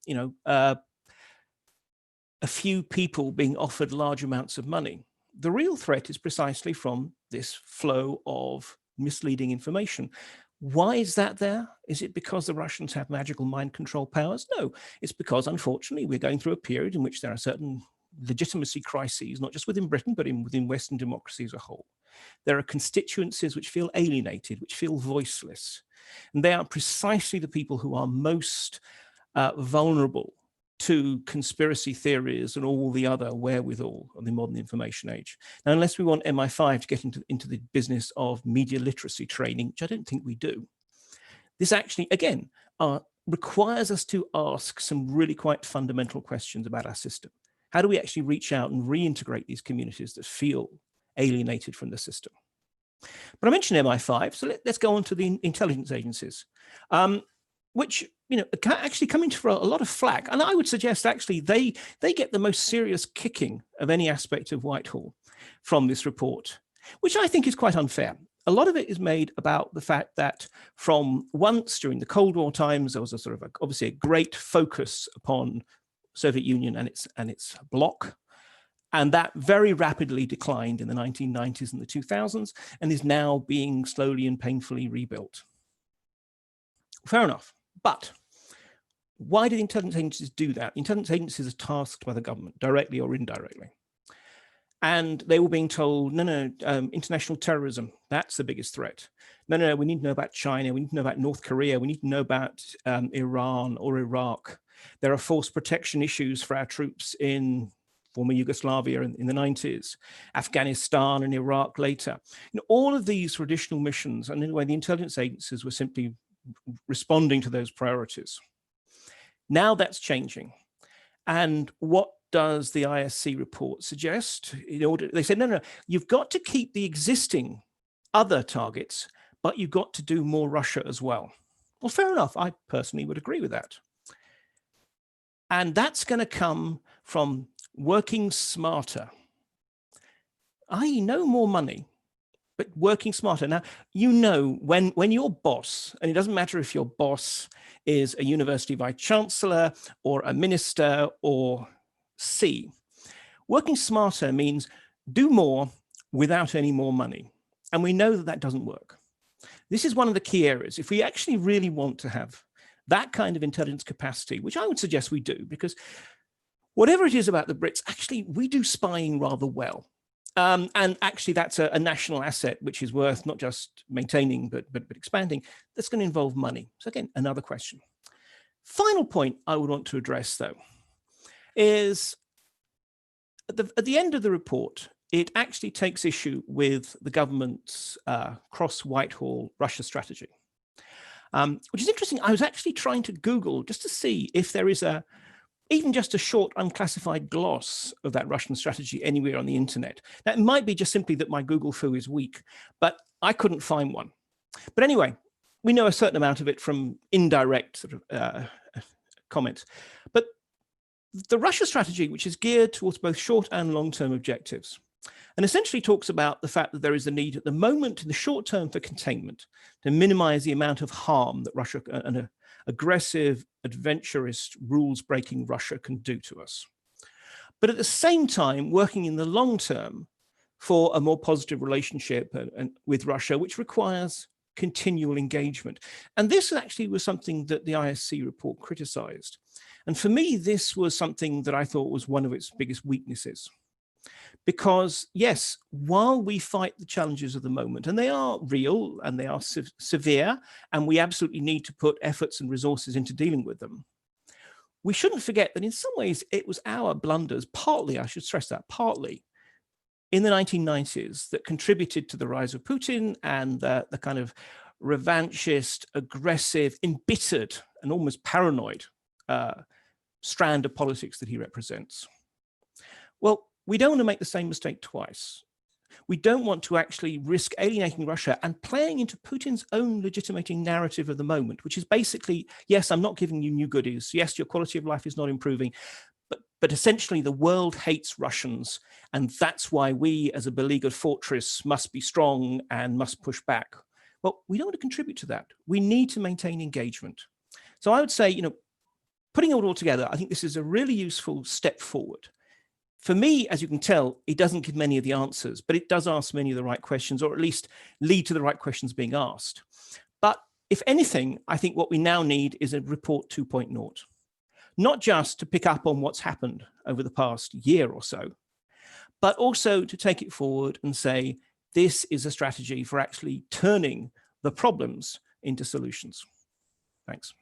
a few people being offered large amounts of money. The real threat is precisely from this flow of misleading information. Why is that there? Is it because the Russians have magical mind control powers? No, it's because, unfortunately, we're going through a period in which there are certain legitimacy crises, not just within Britain, but within Western democracy as a whole. There are constituencies which feel alienated, which feel voiceless. And they are precisely the people who are most vulnerable to conspiracy theories and all the other wherewithal of the modern information age. Now, unless we want MI5 to get into the business of media literacy training, which I don't think we do, this actually, again, requires us to ask some really quite fundamental questions about our system. How do we actually reach out and reintegrate these communities that feel alienated from the system? But I mentioned MI5, so let's go on to the intelligence agencies, which actually come into for a lot of flack. And I would suggest actually they get the most serious kicking of any aspect of Whitehall from this report, which I think is quite unfair. A lot of it is made about the fact that from once during the Cold War times, there was a sort of obviously a great focus upon Soviet Union and its bloc, and that very rapidly declined in the 1990s and the 2000s and is now being slowly and painfully rebuilt. Fair enough, but why did intelligence agencies do that? Intelligence agencies are tasked by the government, directly or indirectly. And they were being told, no, international terrorism, that's the biggest threat. No, we need to know about China, we need to know about North Korea, we need to know about Iran or Iraq. There are force protection issues for our troops in former Yugoslavia in the 90s, Afghanistan and Iraq later. All of these traditional missions, and in a way, the intelligence agencies were simply responding to those priorities. Now that's changing. And what does the ISC report suggest? They said, no, you've got to keep the existing other targets, but you've got to do more Russia as well. Well, fair enough. I personally would agree with that. And that's going to come from working smarter, i.e. no more money, but working smarter. Now, when your boss, and it doesn't matter if your boss is a university vice chancellor or a minister or C, Working smarter means do more without any more money. And we know that that doesn't work. This is one of the key areas. If we actually really want to have that kind of intelligence capacity, which I would suggest we do, because whatever it is about the Brits, actually, we do spying rather well. And actually, that's a national asset, which is worth not just maintaining, but expanding. That's going to involve money. So again, another question. Final point I would want to address, though, is at the end of the report, it actually takes issue with the government's cross-Whitehall Russia strategy, which is interesting. I was actually trying to Google just to see if there is even just a short unclassified gloss of that Russian strategy anywhere on the internet. Now, it might be just simply that my Google foo is weak, but I couldn't find one. But anyway, we know a certain amount of it from indirect sort of comments. But the Russia strategy, which is geared towards both short and long-term objectives, and essentially talks about the fact that there is a need at the moment in the short term for containment to minimize the amount of harm that Russia and an aggressive, adventurous, rules-breaking Russia can do to us. But at the same time, working in the long term for a more positive relationship with Russia, which requires continual engagement. And this actually was something that the ISC report criticized. And for me, this was something that I thought was one of its biggest weaknesses. Because yes, while we fight the challenges of the moment, and they are real and they are severe, and we absolutely need to put efforts and resources into dealing with them, we shouldn't forget that in some ways it was our blunders, partly, I should stress that, partly, in the 1990s that contributed to the rise of Putin and the kind of revanchist, aggressive, embittered, and almost paranoid strand of politics that he represents. Well, we don't want to make the same mistake twice. We don't want to actually risk alienating Russia and playing into Putin's own legitimating narrative of the moment, which is basically, yes, I'm not giving you new goodies. Yes, your quality of life is not improving, but essentially the world hates Russians. And that's why we as a beleaguered fortress must be strong and must push back. Well, we don't want to contribute to that. We need to maintain engagement. So I would say, putting it all together, I think this is a really useful step forward. For me, as you can tell, it doesn't give many of the answers, but it does ask many of the right questions, or at least lead to the right questions being asked. But if anything, I think what we now need is a report 2.0, not just to pick up on what's happened over the past year or so, but also to take it forward and say, this is a strategy for actually turning the problems into solutions. Thanks.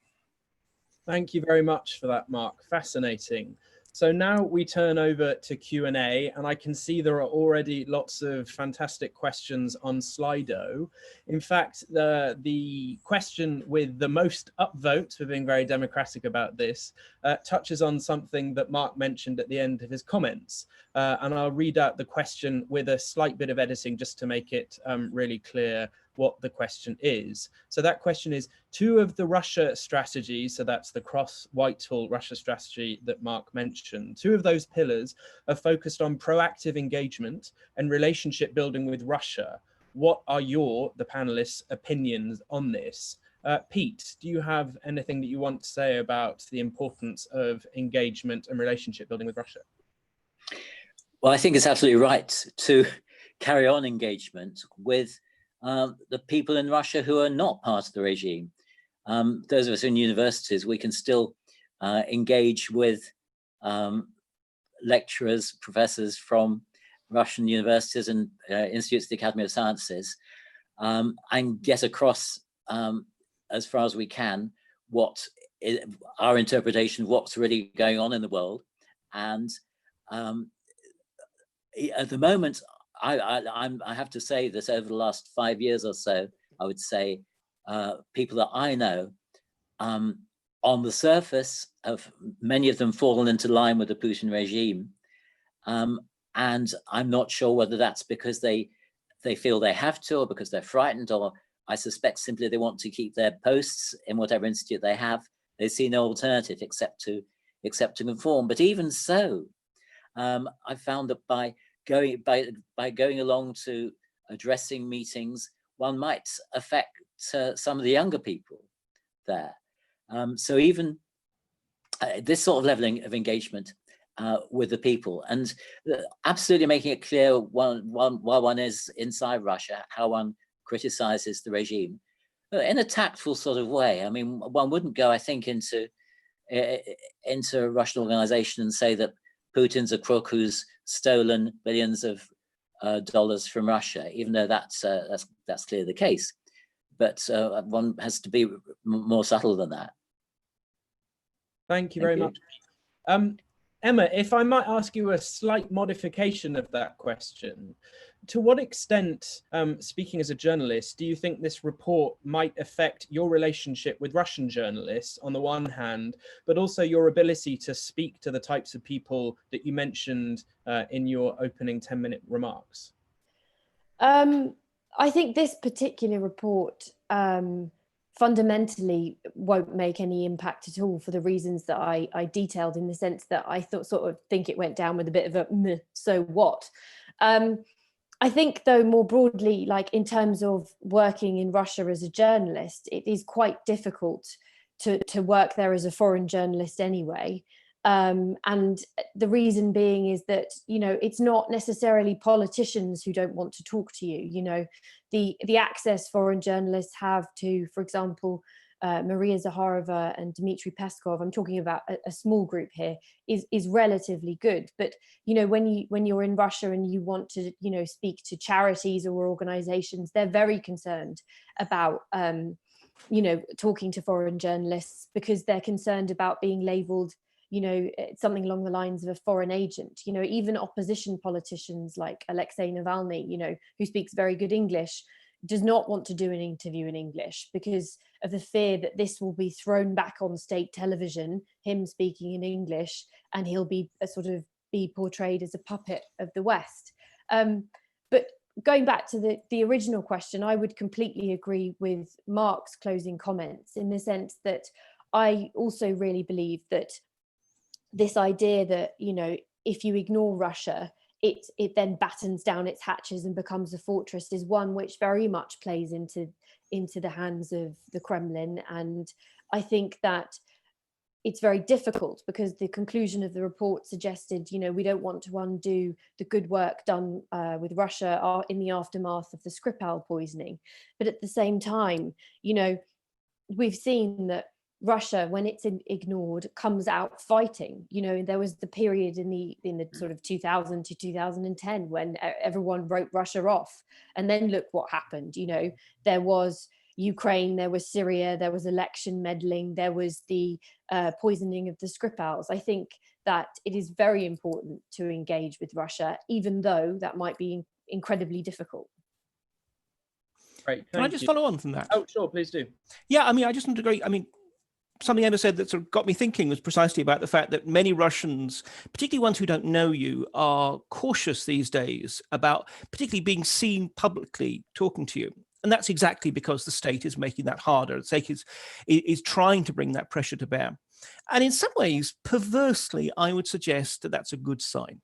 Thank you very much for that, Mark. Fascinating. So now we turn over to Q&A, and I can see there are already lots of fantastic questions on Slido. In fact, the question with the most upvotes, for being very democratic about this, touches on something that Mark mentioned at the end of his comments. And I'll read out the question with a slight bit of editing just to make it really clear what the question is. So that question is, two of the Russia strategies, so that's the cross-Whitehall Russia strategy that Mark mentioned, two of those pillars are focused on proactive engagement and relationship building with Russia. What are the panelists' opinions on this? Pete, do you have anything that you want to say about the importance of engagement and relationship building with Russia? Well, I think it's absolutely right to carry on engagement with the people in Russia who are not part of the regime. Those of us in universities, we can still engage with lecturers, professors from Russian universities and institutes of the Academy of Sciences, and get across as far as we can our interpretation of what's really going on in the world. And at the moment, I have to say that over the last 5 years or so, I would say people that I know on the surface have many of them fallen into line with the Putin regime. And I'm not sure whether that's because they feel they have to, or because they're frightened, or I suspect simply they want to keep their posts in whatever institute they have. They see no alternative except to conform. But even so, I found that by going along to addressing meetings, one might affect some of the younger people there. So even this sort of leveling of engagement with the people, and absolutely making it clear while one is inside Russia, how one criticizes the regime in a tactful sort of way. I mean, one wouldn't go, I think, into a Russian organization and say that Putin's a crook who's stolen billions of dollars from Russia, even though that's clearly the case. But one has to be more subtle than that. Thank you very much. Emma, if I might ask you a slight modification of that question, to what extent, speaking as a journalist, do you think this report might affect your relationship with Russian journalists on the one hand, but also your ability to speak to the types of people that you mentioned in your opening 10-minute remarks? I think this particular report fundamentally won't make any impact at all for the reasons that I detailed, in the sense that I think it went down with a bit of a meh, so what. I think, though, more broadly, like in terms of working in Russia as a journalist, it is quite difficult to work there as a foreign journalist anyway. And the reason being is that, you know, it's not necessarily politicians who don't want to talk to you. You know, the access foreign journalists have to, for example, Maria Zakharova and Dmitry Peskov, I'm talking about a small group here, is relatively good. But, you know, when you're in Russia and you want to, you know, speak to charities or organizations, they're very concerned about, you know, talking to foreign journalists, because they're concerned about being labeled, you know, something along the lines of a foreign agent. You know, even opposition politicians like Alexei Navalny, you know, who speaks very good English, does not want to do an interview in English because of the fear that this will be thrown back on state television, him speaking in English, and he'll be be portrayed as a puppet of the West. But going back to the original question, I would completely agree with Mark's closing comments, in the sense that I also really believe that this idea that, you know, if you ignore Russia, it then battens down its hatches and becomes a fortress, is one which very much plays into the hands of the Kremlin. And I think that it's very difficult, because the conclusion of the report suggested, you know, we don't want to undo the good work done with Russia in the aftermath of the Skripal poisoning. But at the same time, you know, we've seen that Russia, when it's ignored, comes out fighting. You know, there was the period in the sort of 2000 to 2010 when everyone wrote Russia off, and then look what happened. You know, there was Ukraine, there was Syria, there was election meddling, there was the poisoning of the Skripals. I think that it is very important to engage with Russia, even though that might be incredibly difficult. Great. Can I just follow on from that? Oh, sure, please do. Yeah, I mean, I just want to agree. I mean, something Emma said that sort of got me thinking was precisely about the fact that many Russians, particularly ones who don't know you, are cautious these days about particularly being seen publicly talking to you. And that's exactly because the state is making that harder. The state is trying to bring that pressure to bear. And in some ways, perversely, I would suggest that that's a good sign.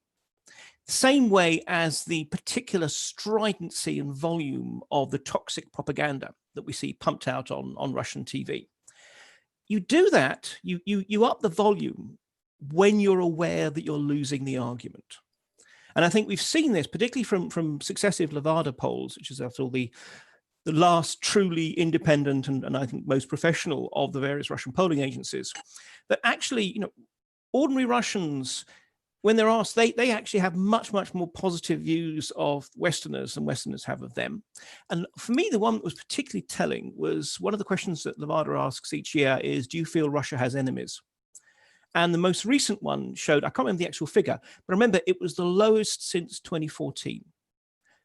Same way as the particular stridency and volume of the toxic propaganda that we see pumped out on Russian TV. You do that, you up the volume when you're aware that you're losing the argument. And I think we've seen this, particularly from successive Levada polls, which is after all the last truly independent and I think most professional of the various Russian polling agencies, that actually, you know, ordinary Russians, when they're asked, they actually have much more positive views of Westerners than Westerners have of them. And for me, the one that was particularly telling was one of the questions that Levada asks each year is, do you feel Russia has enemies? And the most recent one showed, I can't remember the actual figure, but remember it was the lowest since 2014.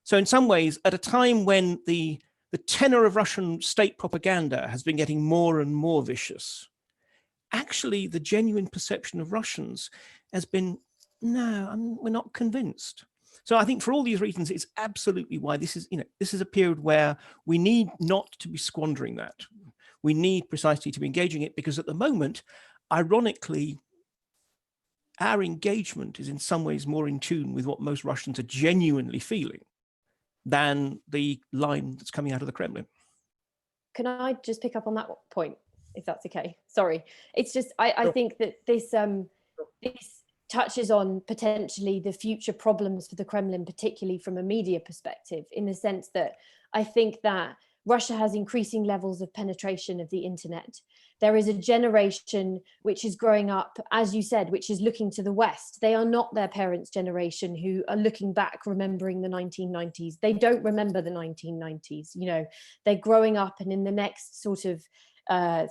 So in some ways, at a time when the tenor of Russian state propaganda has been getting more and more vicious, actually the genuine perception of Russians has been, no, we're not convinced. So I think for all these reasons, it's absolutely why this is a period where we need not to be squandering that. We need precisely to be engaging it, because at the moment, ironically, our engagement is in some ways more in tune with what most Russians are genuinely feeling than the line that's coming out of the Kremlin. Can I just pick up on that point, if that's okay? Sorry, it's just I think that this touches on potentially the future problems for the Kremlin, particularly from a media perspective, in the sense that I think that Russia has increasing levels of penetration of the internet. There is a generation which is growing up, as you said, which is looking to the West. They are not their parents' generation who are looking back, remembering the 1990s. They don't remember the 1990s. You know, they're growing up, and in the next sort of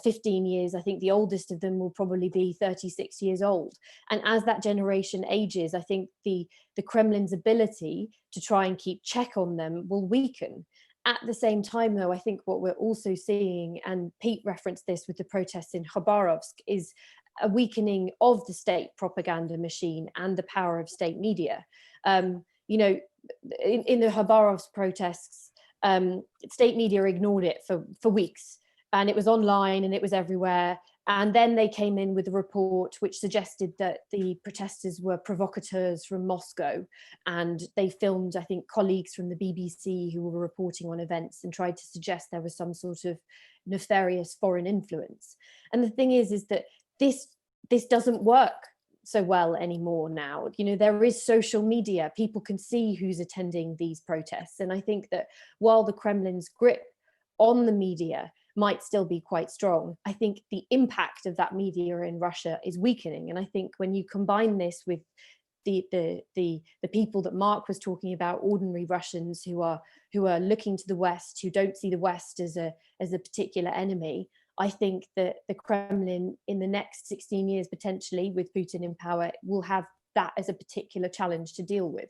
15 years, I think the oldest of them will probably be 36 years old. And as that generation ages, I think the Kremlin's ability to try and keep check on them will weaken. At the same time, though, I think what we're also seeing, and Pete referenced this with the protests in Khabarovsk, is a weakening of the state propaganda machine and the power of state media. You know, in the Khabarovsk protests, state media ignored it for weeks, and it was online and it was everywhere. And then they came in with a report which suggested that the protesters were provocateurs from Moscow. And they filmed, I think, colleagues from the BBC who were reporting on events and tried to suggest there was some sort of nefarious foreign influence. And the thing is that this doesn't work so well anymore now. You know, there is social media. People can see who's attending these protests. And I think that while the Kremlin's grip on the media might still be quite strong, I think the impact of that media in Russia is weakening. And I think when you combine this with the people that Mark was talking about, ordinary Russians who are looking to the West, who don't see the West as a particular enemy, I think that the Kremlin in the next 16 years, potentially with Putin in power, will have that as a particular challenge to deal with.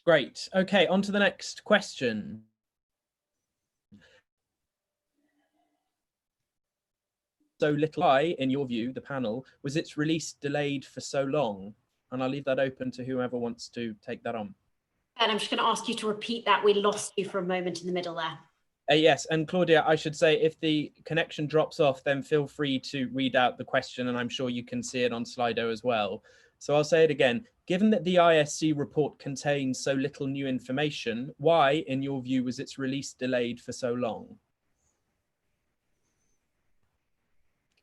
Great. Okay, on to the next question. So little, why, in your view, the panel, was its release delayed for so long? And I'll leave that open to whoever wants to take that on. And I'm just going to ask you to repeat that. We lost you for a moment in the middle there. Yes, and Claudia, I should say, if the connection drops off, then feel free to read out the question, and I'm sure you can see it on Slido as well. So I'll say it again. Given that the ISC report contains so little new information, why, in your view, was its release delayed for so long?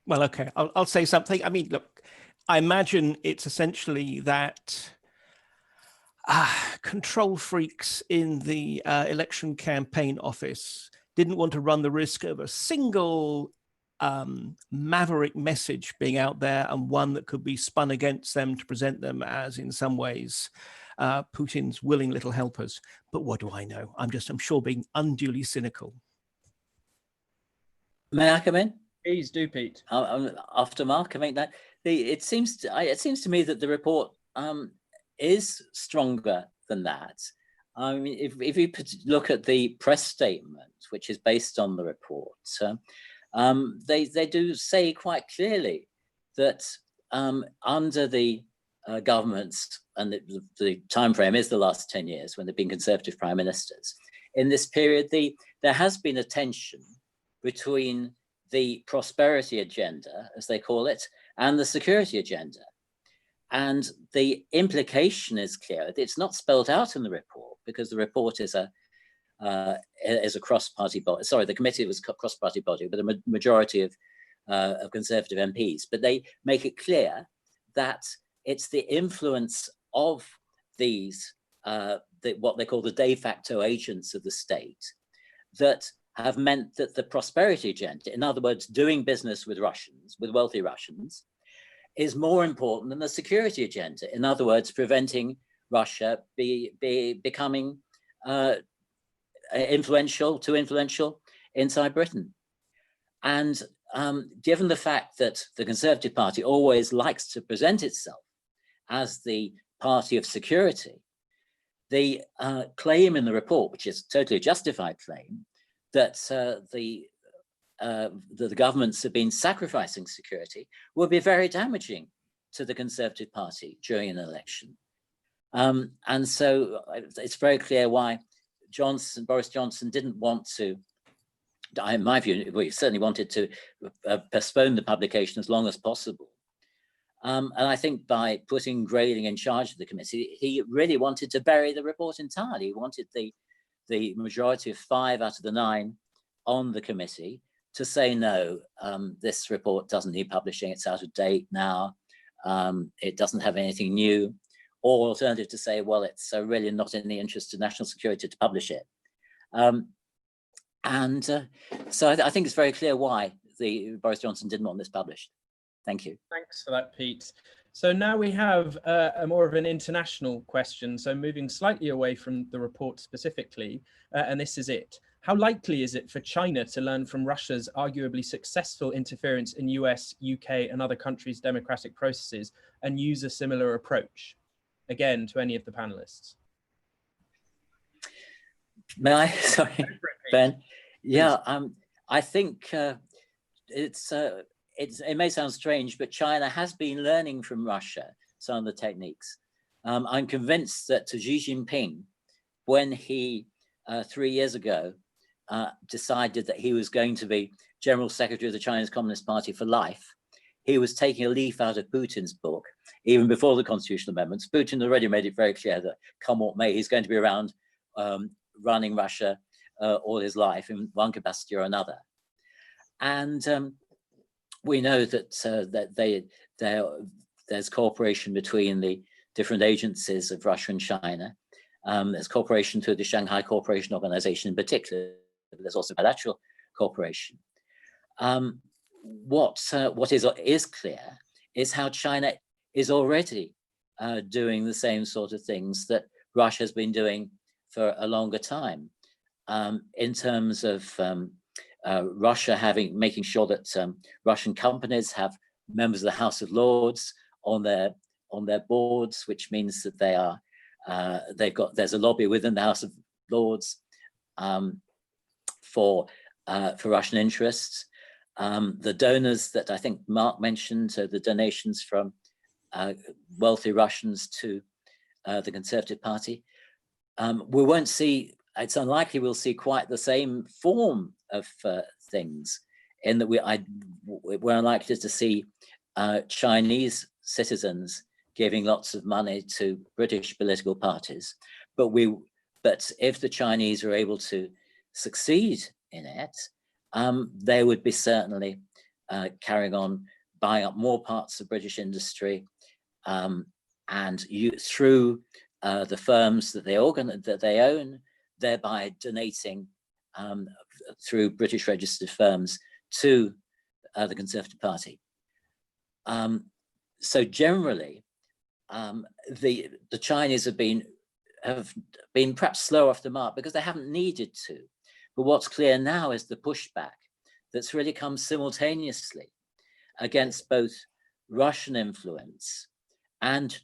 Well, okay, I'll say something. I mean, look, I imagine it's essentially that control freaks in the election campaign office didn't want to run the risk of a single maverick message being out there, and one that could be spun against them to present them as, in some ways, Putin's willing little helpers. But what do I know? I'm sure, being unduly cynical. May I come in? Please do, Pete. After Mark, I mean that it seems to me that the report is stronger than that. I mean, if you look at the press statement, which is based on the report, they do say quite clearly that under the governments, and the time frame is the last 10 years when they've been Conservative prime ministers, in this period, there has been a tension between the prosperity agenda, as they call it, and the security agenda. And the implication is clear. It's not spelled out in the report because the report is a cross-party body. Sorry, the committee was a cross-party body, but a majority of Conservative MPs. But they make it clear that it's the influence of these, what they call the de facto agents of the state, that have meant that the prosperity agenda, in other words, doing business with Russians, with wealthy Russians, is more important than the security agenda. In other words, preventing Russia becoming too influential inside Britain. And given the fact that the Conservative Party always likes to present itself as the party of security, the claim in the report, which is a totally justified claim, that the governments have been sacrificing security, will be very damaging to the Conservative Party during an election. And so it's very clear why Boris Johnson didn't want to, in my view, we certainly wanted to postpone the publication as long as possible. And I think by putting Grayling in charge of the committee, he really wanted to bury the report entirely. He wanted the majority of 5 out of the 9 on the committee to say, no, this report doesn't need publishing, it's out of date now, it doesn't have anything new, or alternative to say, well, it's really not in the interest of national security to publish it. So I think it's very clear why Boris Johnson didn't want this published. Thank you. Thanks for that, Pete. So now we have a more of an international question. So moving slightly away from the report specifically, and this is it. How likely is it for China to learn from Russia's arguably successful interference in US, UK, and other countries' democratic processes and use a similar approach? Again, to any of the panelists. May I? Sorry, Ben. Yeah, I think it may sound strange, but China has been learning from Russia some of the techniques. I'm convinced that to Xi Jinping, when he 3 years ago decided that he was going to be General Secretary of the Chinese Communist Party for life, he was taking a leaf out of Putin's book, even before the constitutional amendments. Putin already made it very clear that come what may, he's going to be around running Russia all his life in one capacity or another. And we know that there's cooperation between the different agencies of Russia and China. There's cooperation through the Shanghai Cooperation Organization in particular, but there's also bilateral cooperation. What is clear is how China is already doing the same sort of things that Russia has been doing for a longer time, in terms of Russia making sure that Russian companies have members of the House of Lords on their boards, which means that there's a lobby within the House of Lords for Russian interests. The donors that I think Mark mentioned, the donations from wealthy Russians to the Conservative Party, we won't see. It's unlikely we'll see quite the same form of things, in that we're unlikely to see Chinese citizens giving lots of money to British political parties. But if the Chinese are able to succeed in it, they would be certainly carrying on buying up more parts of British industry, and through the firms that they own, thereby donating through British registered firms to the Conservative Party. So generally, the Chinese have been perhaps slow off the mark because they haven't needed to. But what's clear now is the pushback that's really come simultaneously against both Russian influence and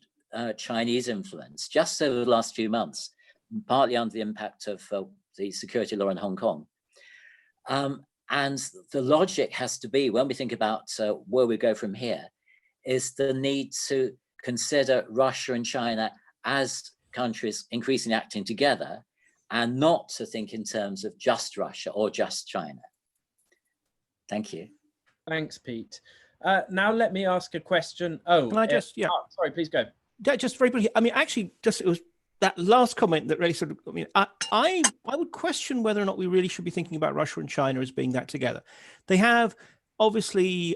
Chinese influence just over the last few months, partly under the impact of the security law in Hong Kong. And the logic has to be, when we think about where we go from here, is the need to consider Russia and China as countries increasingly acting together, and not to think in terms of just Russia or just China. Thank you. Thanks, Pete. Now let me ask a question. Oh, can I just, yeah. Oh, sorry, please go. Yeah, just very briefly. I mean, actually, it was that last comment that really sort of, I mean, I would question whether or not we really should be thinking about Russia and China as being that together. They have obviously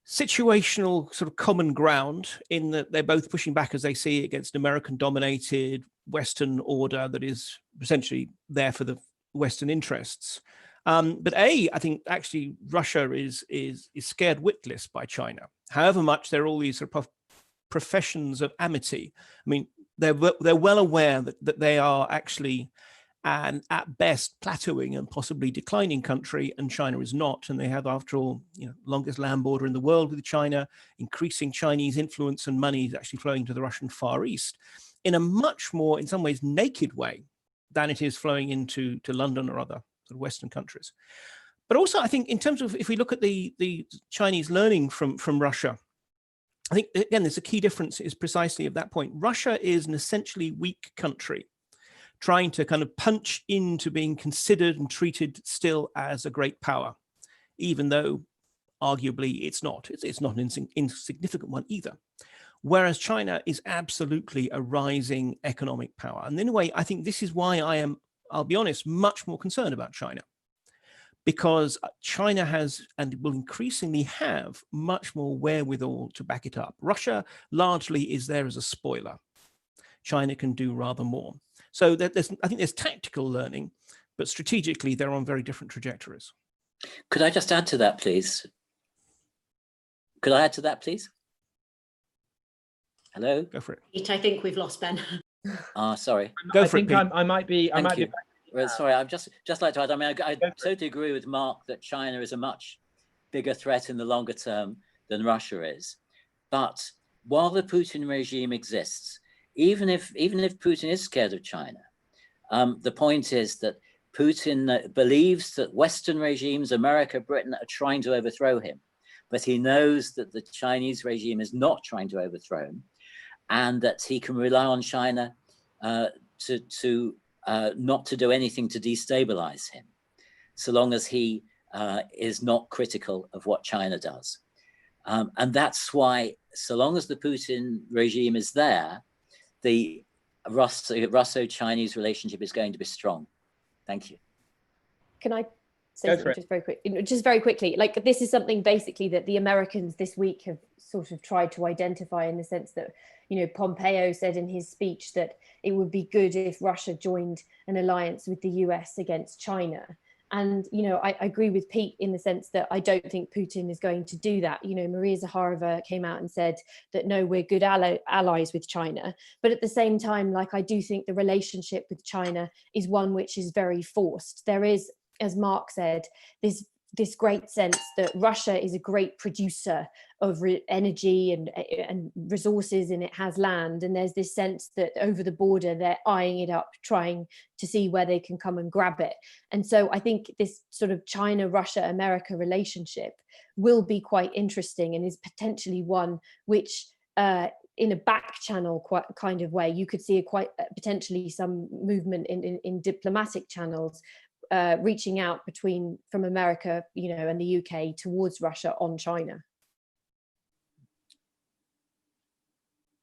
situational sort of common ground in that they're both pushing back, as they see, against an American-dominated Western order that is essentially there for the Western interests. But I think actually Russia is scared witless by China. However much there are all these sort of professions of amity. I mean, they're well aware that they are actually an at best plateauing and possibly declining country, and China is not. And they have, after all, longest land border in the world with China. Increasing Chinese influence and money is actually flowing to the Russian Far East in a much more, in some ways, naked way than it is flowing into London or other sort of Western countries. But also, I think in terms of, if we look at the Chinese learning from Russia, I think, again, there's a key difference is precisely at that point. Russia is an essentially weak country trying to kind of punch into being considered and treated still as a great power, even though arguably it's not. It's not an insignificant one either. Whereas China is absolutely a rising economic power. And in a way, I think this is why I am, I'll be honest, much more concerned about China. because China has and will increasingly have much more wherewithal to back it up. Russia largely is there as a spoiler. China can do rather more. So I think there's tactical learning, but strategically they're on very different trajectories. Could I just add to that, please? Could I add to that, please? Hello? Go for it. Pete, I think we've lost Ben. Sorry. Go for it, Pete. I might be. Thank you. Well, sorry, I'm just like to add. I mean, I totally agree with Mark that China is a much bigger threat in the longer term than Russia is. But while the Putin regime exists, even if Putin is scared of China, the point is that Putin believes that Western regimes, America, Britain, are trying to overthrow him, but he knows that the Chinese regime is not trying to overthrow him, and that he can rely on China not to do anything to destabilize him, so long as he is not critical of what China does. And that's why, so long as the Putin regime is there, the Russo-Chinese relationship is going to be strong. Thank you. Can I say something just very quickly? Like, this is something basically that the Americans this week have sort of tried to identify, in the sense that, you know, Pompeo said in his speech that it would be good if Russia joined an alliance with the US against China. And, you know, I agree with Pete in the sense that I don't think Putin is going to do that. You know, Maria Zakharova came out and said that, no, we're good allies with China. But at the same time, like, I do think the relationship with China is one which is very forced. There is, as Mark said, this great sense that Russia is a great producer of energy and resources, and it has land. And there's this sense that over the border, they're eyeing it up, trying to see where they can come and grab it. And so I think this sort of China, Russia, America relationship will be quite interesting, and is potentially one which, in a back channel kind of way, you could see potentially some movement in diplomatic channels, reaching out from America, you know, and the UK towards Russia on China.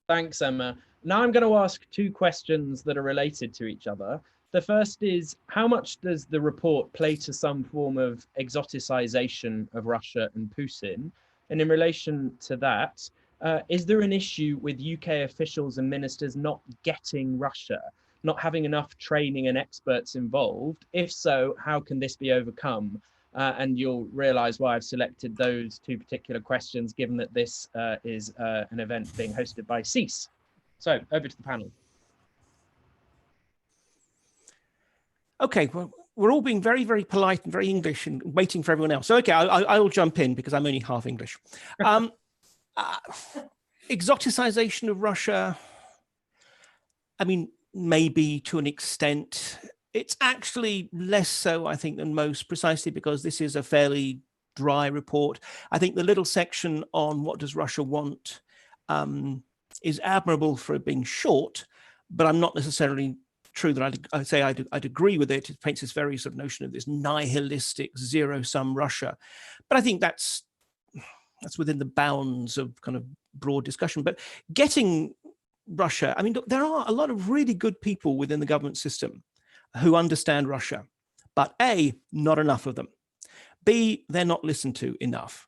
Thanks, Emma. Now I'm going to ask two questions that are related to each other. The first is, how much does the report play to some form of exoticization of Russia and Putin? And in relation to that, is there an issue with UK officials and ministers not getting Russia, not having enough training and experts involved? If so, how can this be overcome? And you'll realize why I've selected those two particular questions, given that this is an event being hosted by SSEES. So over to the panel. Okay, well, we're all being very, very polite and very English and waiting for everyone else. So, okay, I'll jump in because I'm only half English. Exoticization of Russia, I mean, maybe to an extent. It's actually less so, I think, than most, precisely because this is a fairly dry report. I think the little section on what does Russia want is admirable for it being short, but I'm not necessarily true that I'd agree with it. It paints this very sort of notion of this nihilistic zero-sum Russia. But I think that's within the bounds of kind of broad discussion. But getting Russia, I mean, there are a lot of really good people within the government system who understand Russia, but A, not enough of them. B, they're not listened to enough.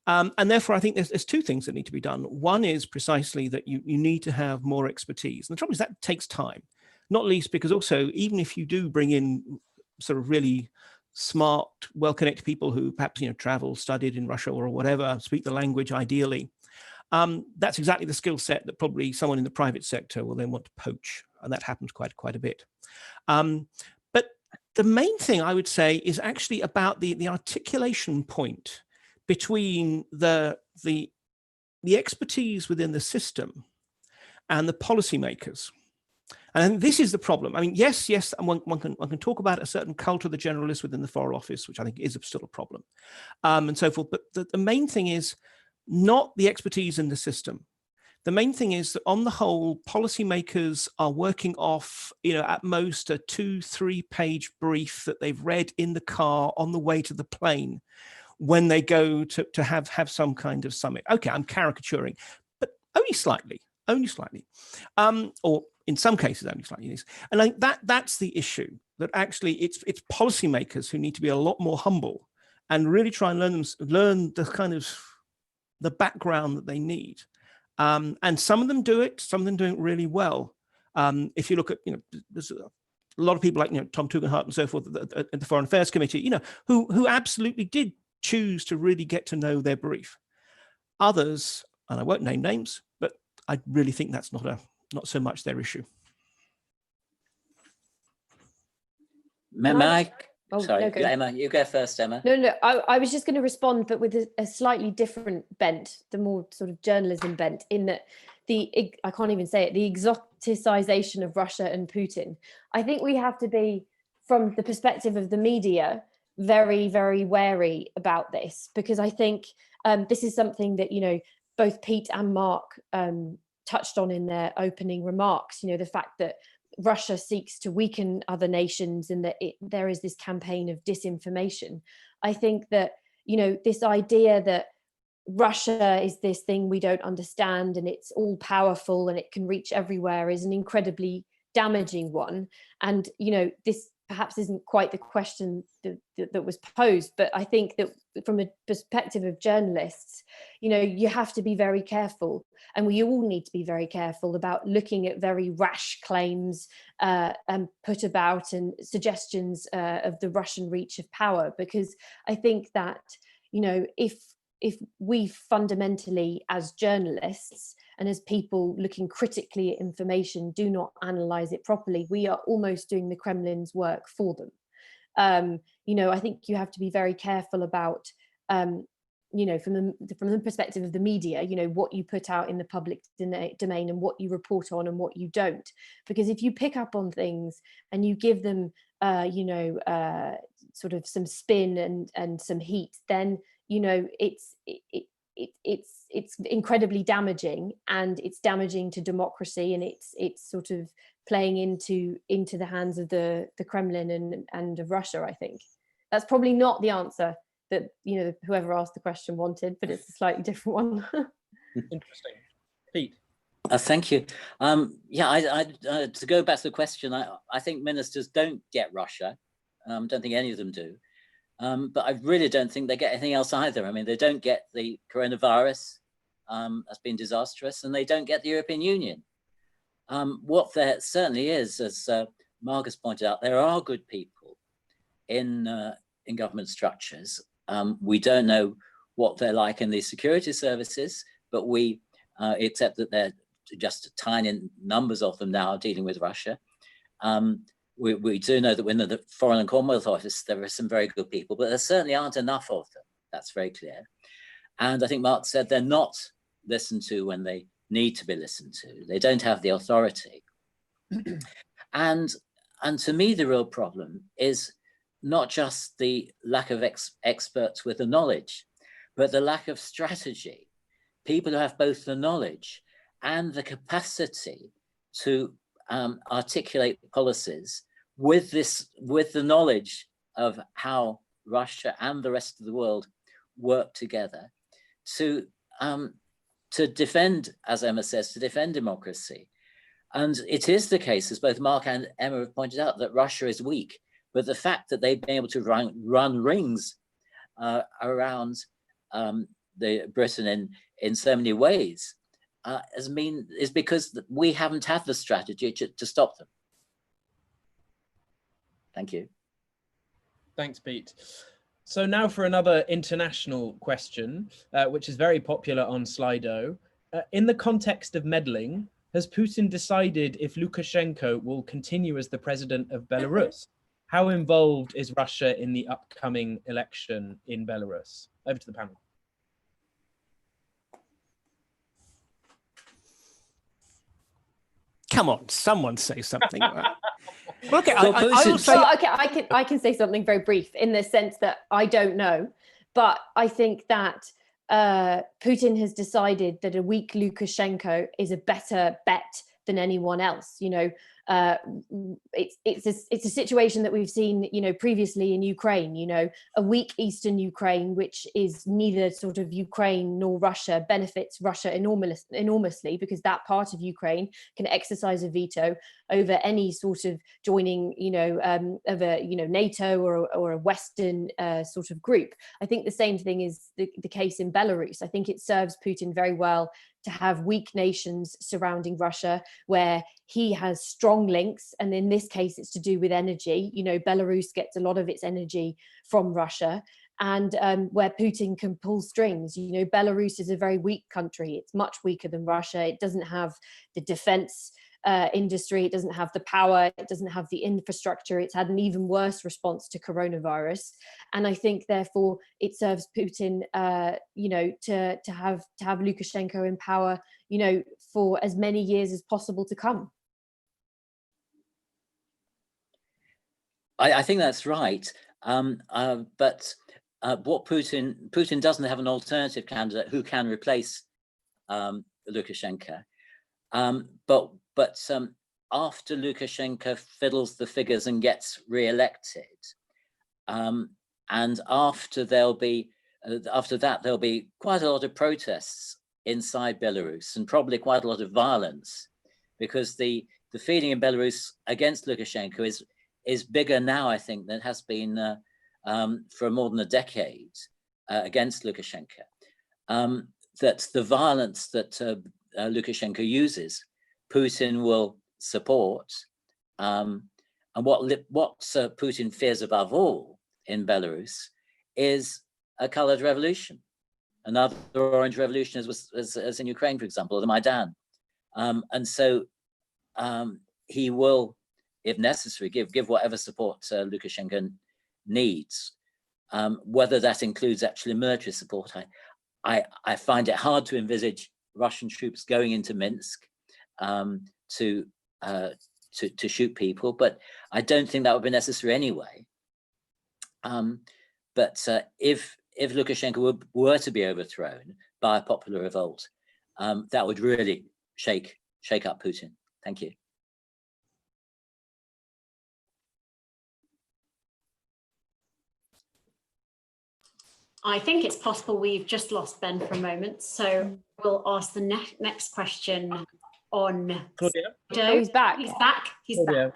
And therefore, I think there's two things that need to be done. One is precisely that you need to have more expertise. And the trouble is that takes time, not least because also, even if you do bring in sort of really smart, well-connected people who perhaps, you know, travel, studied in Russia or whatever, speak the language ideally, that's exactly the skill set that probably someone in the private sector will then want to poach. And that happens quite a bit. But the main thing I would say is actually about the articulation point between the expertise within the system and the policymakers. And this is the problem. I mean, yes, and one can talk about a certain cult of the generalist within the Foreign Office, which I think is still a problem, and so forth. But the main thing is not the expertise in the system. The main thing is that on the whole, policymakers are working off, you know, at most a 2-3 page brief that they've read in the car on the way to the plane when they go to have some kind of summit. Okay, I'm caricaturing, but only slightly. Or in some cases only slightly unique. And like that's the issue, that actually it's policymakers who need to be a lot more humble and really try and learn the kind of the background that they need. And some of them do it, some of them do it really well. If you look at, there's a lot of people like, Tom Tugendhat and so forth at the Foreign Affairs Committee, who absolutely did choose to really get to know their brief. Others, and I won't name names, but I really think that's not so much their issue. Sorry, no, Emma, you go first, Emma. No, I was just going to respond, but with a slightly different bent, the more sort of journalism bent, in that I can't even say it, the exoticization of Russia and Putin. I think we have to be, from the perspective of the media, very, very wary about this, because I think this is something that, both Pete and Mark touched on in their opening remarks, the fact that Russia seeks to weaken other nations and that there is this campaign of disinformation. I think that, this idea that Russia is this thing we don't understand and it's all powerful and it can reach everywhere is an incredibly damaging one. And, this perhaps isn't quite the question that was posed, but I think that from a perspective of journalists, you have to be very careful, and we all need to be very careful about looking at very rash claims and put about and suggestions of the Russian reach of power, because I think that, if we fundamentally, as journalists and as people looking critically at information, do not analyze it properly, we are almost doing the Kremlin's work for them. I think you have to be very careful about, from the perspective of the media, what you put out in the public domain and what you report on and what you don't. Because if you pick up on things and you give them, sort of some spin and some heat, then it's incredibly damaging, and it's damaging to democracy, and it's sort of playing into the hands of the Kremlin and of Russia. I think that's probably not the answer that whoever asked the question wanted, but it's a slightly different one. Interesting. Pete. Thank you. To go back to the question, I think ministers don't get Russia. Don't think any of them do. But I really don't think they get anything else either. I mean, they don't get the coronavirus, that's been disastrous, and they don't get the European Union. What there certainly is, as Marcus pointed out, there are good people in government structures. We don't know what they're like in the security services, but we accept that they're just tiny numbers of them now dealing with Russia. We do know that within the Foreign and Commonwealth Office, there are some very good people, but there certainly aren't enough of them. That's very clear. And I think Mark said they're not listened to when they need to be listened to. They don't have the authority. And to me, the real problem is not just the lack of experts with the knowledge, but the lack of strategy. People who have both the knowledge and the capacity to articulate policies with the knowledge of how Russia and the rest of the world work together to defend, as Emma says, to defend democracy. And it is the case, as both Mark and Emma have pointed out, that Russia is weak. But the fact that they've been able to run rings around Britain in so many ways is because we haven't had the strategy to stop them. Thank you. Thanks, Pete. So now for another international question, which is very popular on Slido. In the context of meddling, has Putin decided if Lukashenko will continue as the president of Belarus? How involved is Russia in the upcoming election in Belarus? Over to the panel. Come on, someone say something. Okay, I can say something very brief in the sense that I don't know, but I think that Putin has decided that a weak Lukashenko is a better bet than anyone else. it's a situation that we've seen, you know, previously in Ukraine, you know, a weak eastern Ukraine, which is neither sort of Ukraine nor Russia, benefits Russia enormously, because that part of Ukraine can exercise a veto over any sort of joining, you know, of a, you know, NATO or a Western sort of group. I think the same thing is the case in Belarus. I think it serves Putin very well to have weak nations surrounding Russia, where he has strong links. And in this case, it's to do with energy. You know, Belarus gets a lot of its energy from Russia, and where Putin can pull strings. You know, Belarus is a very weak country. It's much weaker than Russia. It doesn't have the defense industry, it doesn't have the power, it doesn't have the infrastructure. It's had an even worse response to coronavirus, and I think therefore it serves Putin, you know, to have Lukashenko in power, you know, for as many years as possible to come. I think that's right, but what Putin doesn't have an alternative candidate who can replace Lukashenko, but after Lukashenko fiddles the figures and gets re-elected, and after that there'll be quite a lot of protests inside Belarus, and probably quite a lot of violence, because the feeling in Belarus against Lukashenko is bigger now, I think, than it has been for more than a decade against Lukashenko. That the violence that Lukashenko uses, Putin will support, and what Putin fears above all in Belarus is a colored revolution, another orange revolution, as in Ukraine, for example, or the Maidan, and so he will, if necessary, give whatever support Lukashenko needs, whether that includes actually military support. I find it hard to envisage Russian troops going into Minsk to shoot people, but I don't think that would be necessary anyway. But if Lukashenko were to be overthrown by a popular revolt, that would really shake up Putin. Thank you. I think it's possible we've just lost Ben for a moment, so we'll ask the next question on Claudia. Oh, he's back. He's back. He's Claudia. back.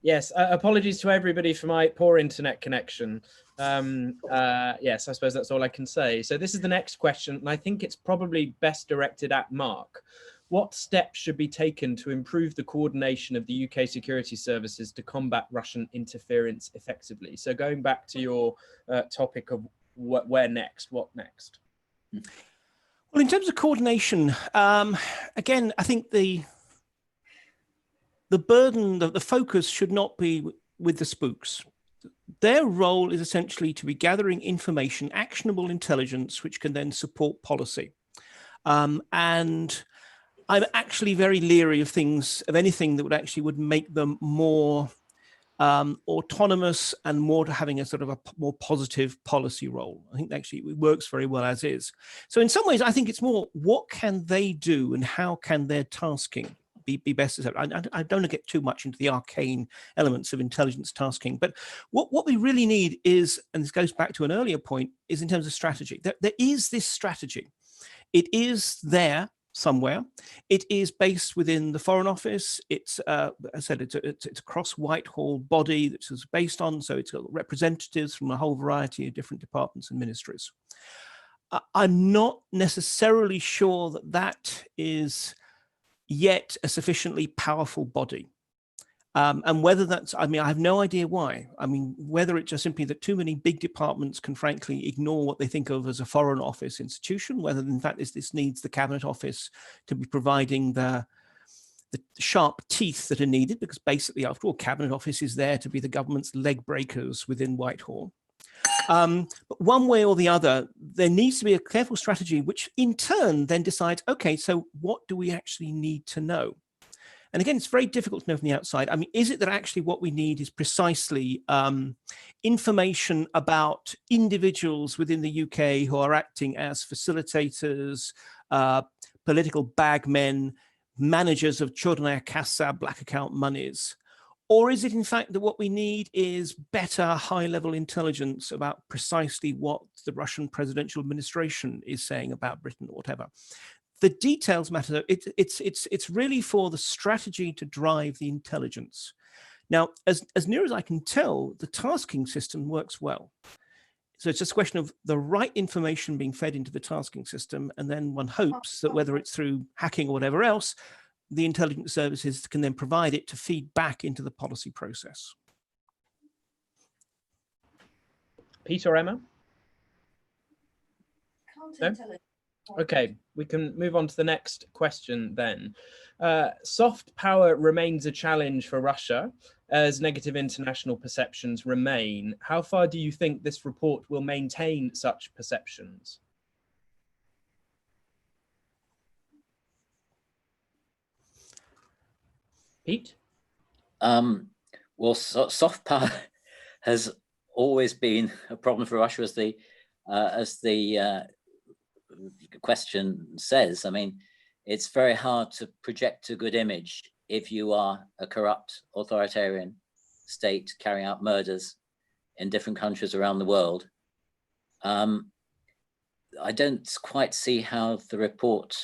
Yes, apologies to everybody for my poor internet connection. Yes, I suppose that's all I can say. So this is the next question, and I think it's probably best directed at Mark. What steps should be taken to improve the coordination of the UK security services to combat Russian interference effectively? So going back to your topic of where next, what next? Well, in terms of coordination, again, I think the burden, the focus should not be with the spooks. Their role is essentially to be gathering information, actionable intelligence, which can then support policy. And I'm actually very leery of anything that would make them more autonomous and more to having a sort of a more positive policy role. I think actually it works very well as is. So in some ways, I think it's more, what can they do and how can their tasking be best? I don't want to get too much into the arcane elements of intelligence tasking, but what we really need is, and this goes back to an earlier point, is in terms of strategy. There is this strategy. It is there somewhere. It is based within the Foreign Office. It's, as I said, it's a cross-Whitehall body that is based on, so it's got representatives from a whole variety of different departments and ministries. I'm not necessarily sure that is yet a sufficiently powerful body. And whether that's, I mean, I have no idea why. I mean, whether it's just simply that too many big departments can frankly ignore what they think of as a Foreign Office institution, whether in fact this needs the Cabinet Office to be providing the sharp teeth that are needed, because basically, after all, Cabinet Office is there to be the government's leg breakers within Whitehall. But one way or the other, there needs to be a careful strategy, which in turn then decides, okay, so what do we actually need to know? And again, it's very difficult to know from the outside. I mean, is it that actually what we need is precisely information about individuals within the UK who are acting as facilitators, political bagmen, managers of Chornaya Kassa black account monies? Or is it in fact that what we need is better high-level intelligence about precisely what the Russian presidential administration is saying about Britain or whatever? The details matter. It's really for the strategy to drive the intelligence. Now, as near as I can tell, the tasking system works well. So it's just a question of the right information being fed into the tasking system, and then one hopes that whether it's through hacking or whatever else, the intelligence services can then provide it to feed back into the policy process. Pete or Emma? No? Okay, we can move on to the next question then. Soft power remains a challenge for Russia as negative international perceptions remain. How far do you think this report will maintain such perceptions? Pete? Well, soft power has always been a problem for Russia, as the question says. I mean, it's very hard to project a good image if you are a corrupt authoritarian state carrying out murders in different countries around the world. I don't quite see how the report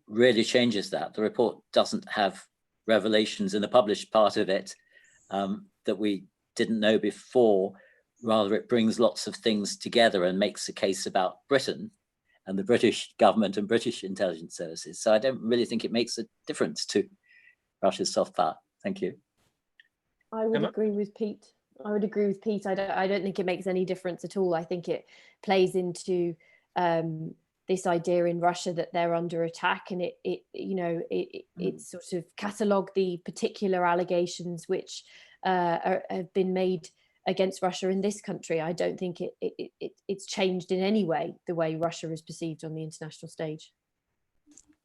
really changes that. The report doesn't have revelations in the published part of it that we didn't know before. Rather, it brings lots of things together and makes a case about Britain and the British government and British intelligence services. So I don't really think it makes a difference to Russia's soft power. Thank you. I would agree with Pete. I don't think it makes any difference at all. I think it plays into this idea in Russia that they're under attack, and it sort of catalogue the particular allegations which have been made against Russia in this country. I don't think it's changed in any way the way Russia is perceived on the international stage.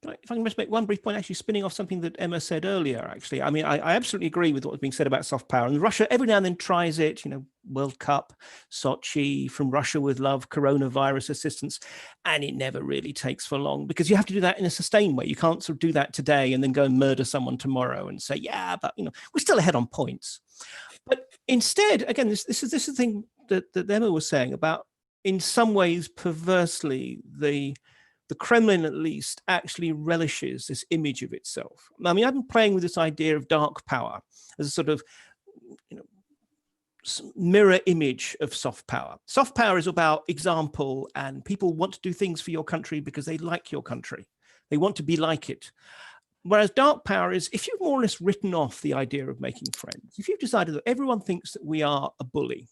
If I can just make one brief point, actually spinning off something that Emma said earlier, actually. I mean, I absolutely agree with what was being said about soft power. And Russia every now and then tries it, World Cup, Sochi, From Russia with Love, coronavirus assistance, and it never really takes for long, because you have to do that in a sustained way. You can't sort of do that today and then go and murder someone tomorrow and say, yeah, but, we're still ahead on points. But instead, again, this is the thing that Emma was saying about, in some ways, perversely, the Kremlin, at least, actually relishes this image of itself. I mean, I've been playing with this idea of dark power as a sort of, mirror image of soft power. Soft power is about example, and people want to do things for your country because they like your country. They want to be like it. Whereas dark power is, if you've more or less written off the idea of making friends, if you've decided that everyone thinks that we are a bully,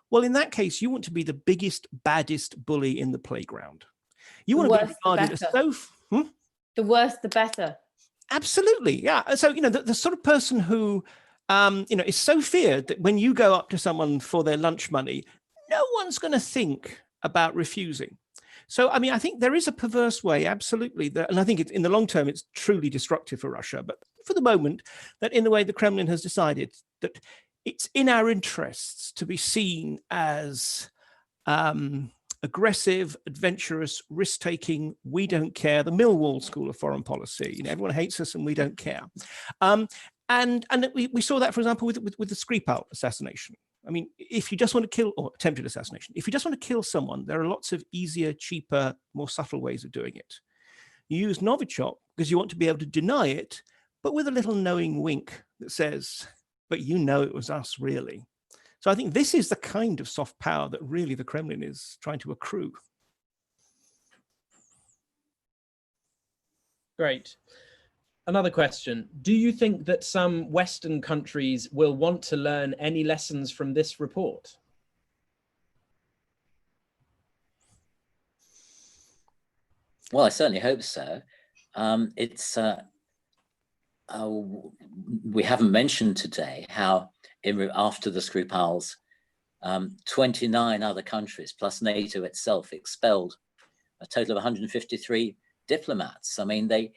well, in that case, you want to be the biggest, baddest bully in the playground. You want to be regarded as the worse, the better. Absolutely, yeah. So the sort of person who is so feared that when you go up to someone for their lunch money, no one's going to think about refusing. So I mean, I think there is a perverse way, absolutely, and I think in the long term it's truly destructive for Russia. But for the moment, that in the way the Kremlin has decided that it's in our interests to be seen as aggressive, adventurous, risk-taking, we don't care, the Millwall School of Foreign Policy. Everyone hates us and we don't care. And we saw that, for example, with the Skripal assassination. I mean, if you just want to kill, or attempted assassination, if you just want to kill someone, there are lots of easier, cheaper, more subtle ways of doing it. You use Novichok because you want to be able to deny it, but with a little knowing wink that says, but it was us, really. So I think this is the kind of soft power that really the Kremlin is trying to accrue. Great. Another question. Do you think that some Western countries will want to learn any lessons from this report? Well, I certainly hope so. We haven't mentioned today how after the Skripals, 29 other countries plus NATO itself expelled a total of 153 diplomats. I mean, the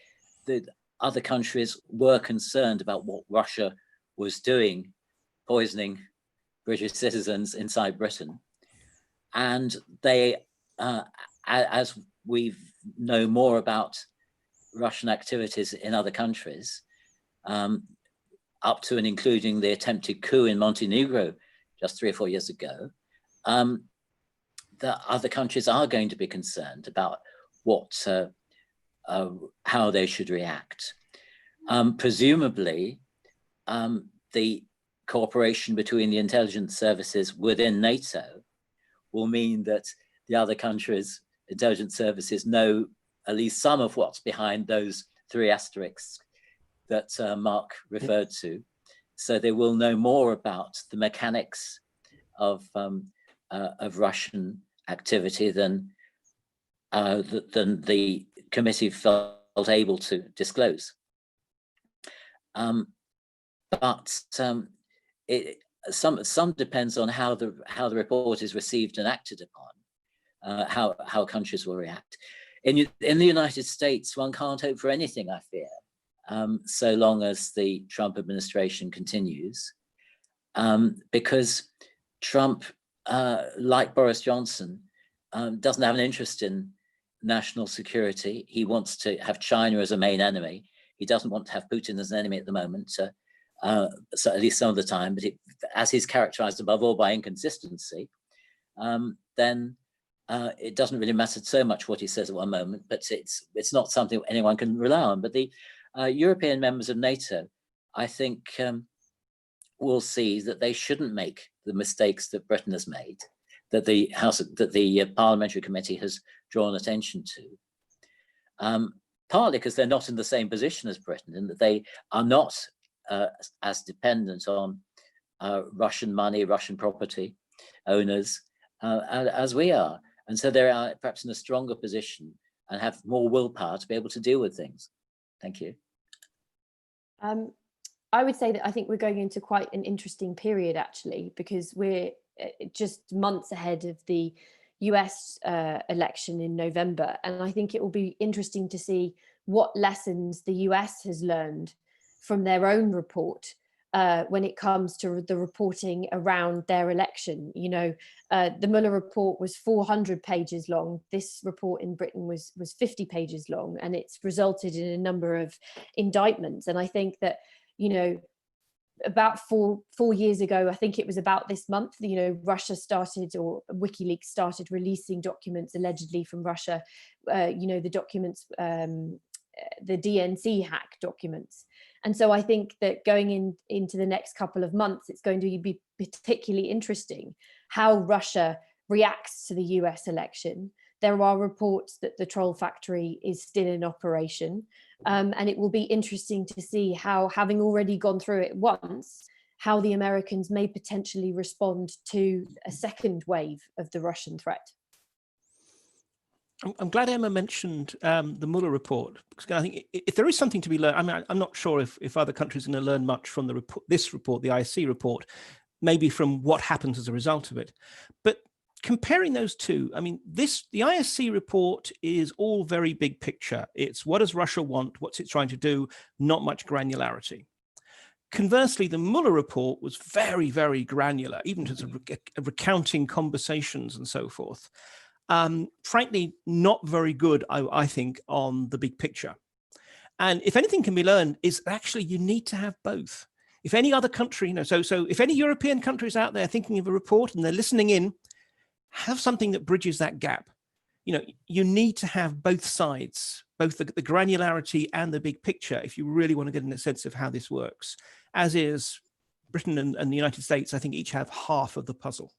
other countries were concerned about what Russia was doing, poisoning British citizens inside Britain. And they, as we know more about Russian activities in other countries, up to and including the attempted coup in Montenegro just 3 or 4 years ago, that other countries are going to be concerned about how they should react. Presumably, the cooperation between the intelligence services within NATO will mean that the other countries' intelligence services know at least some of what's behind those 3 asterisks that Mark referred to. So they will know more about the mechanics of Russian activity than the committee felt able to disclose. But some depends on how the report is received and acted upon, how countries will react. In the United States, one can't hope for anything, I fear, so long as the Trump administration continues, because Trump, like Boris Johnson, doesn't have an interest in national security. He wants to have China as a main enemy. He doesn't want to have Putin as an enemy at the moment, so at least some of the time, but as he's characterized above all by inconsistency, then it doesn't really matter so much what he says at one moment, but it's not something anyone can rely on. But the European members of NATO, I think, will see that they shouldn't make the mistakes that Britain has made, that the Parliamentary Committee has drawn attention to. Partly because they're not in the same position as Britain, in that they are not as dependent on Russian money, Russian property owners as we are. And so they are perhaps in a stronger position and have more willpower to be able to deal with things. Thank you. I would say that I think we're going into quite an interesting period, actually, because we're just months ahead of the US election in November. And I think it will be interesting to see what lessons the US has learned from their own report when it comes to the reporting around their election. You know, the Mueller report was 400 pages long. This report in Britain was 50 pages long, and it's resulted in a number of indictments. And I think that, you know, about four years ago, I think it was about this month, you know, Russia started, or WikiLeaks started releasing documents allegedly from Russia, you know, the documents, the DNC hack documents. And so I think that going into the next couple of months, it's going to be particularly interesting how Russia reacts to the US election. There are reports that the troll factory is still in operation. And it will be interesting to see how, having already gone through it once, how the Americans may potentially respond to a second wave of the Russian threat. I'm glad Emma mentioned the Mueller report, because I think if there is something to be learned, I mean, I'm not sure if other countries are going to learn much from this report, the IC report, maybe from what happens as a result of it. But comparing those two, I mean, the ISC report is all very big picture. It's what does Russia want? What's it trying to do? Not much granularity. Conversely, the Mueller report was very, very granular, even to recounting conversations and so forth. Frankly, not very good, I think, on the big picture. And if anything can be learned, is actually you need to have both. If any other country, you know, so if any European countries out there thinking of a report and they're listening in, have something that bridges that gap. You know, you need to have both sides, both the granularity and the big picture, if you really want to get in a sense of how this works. As is Britain and the United States, I think each have half of the puzzle.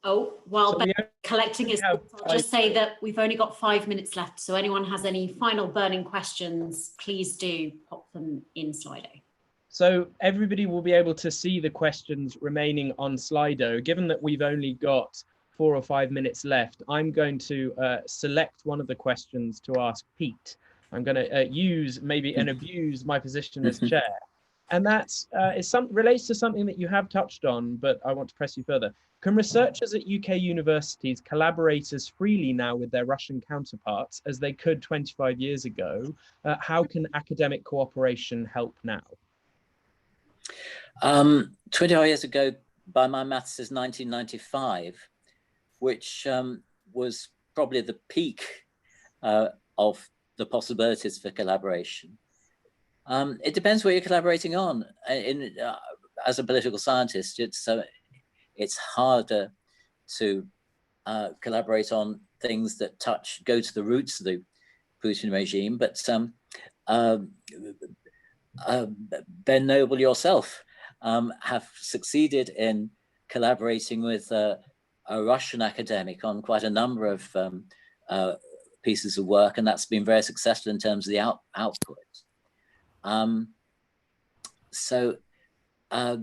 Oh, while Ben collecting his thoughts, I'll just say that we've only got 5 minutes left. So anyone has any final burning questions, please do pop them in Slido. So everybody will be able to see the questions remaining on Slido. Given that we've only got 4 or 5 minutes left, I'm going to select one of the questions to ask Pete. I'm going to use maybe and abuse my position as chair. And that's relates to something that you have touched on, but I want to press you further. Can researchers at UK universities collaborate as freely now with their Russian counterparts as they could 25 years ago? How can academic cooperation help now? 25 years ago, by my maths, is 1995. which was probably the peak of the possibilities for collaboration. It depends what you're collaborating on. As a political scientist, it's harder to collaborate on things that go to the roots of the Putin regime. But Ben Noble, yourself, have succeeded in collaborating with a Russian academic on quite a number of pieces of work, and that's been very successful in terms of the output. So there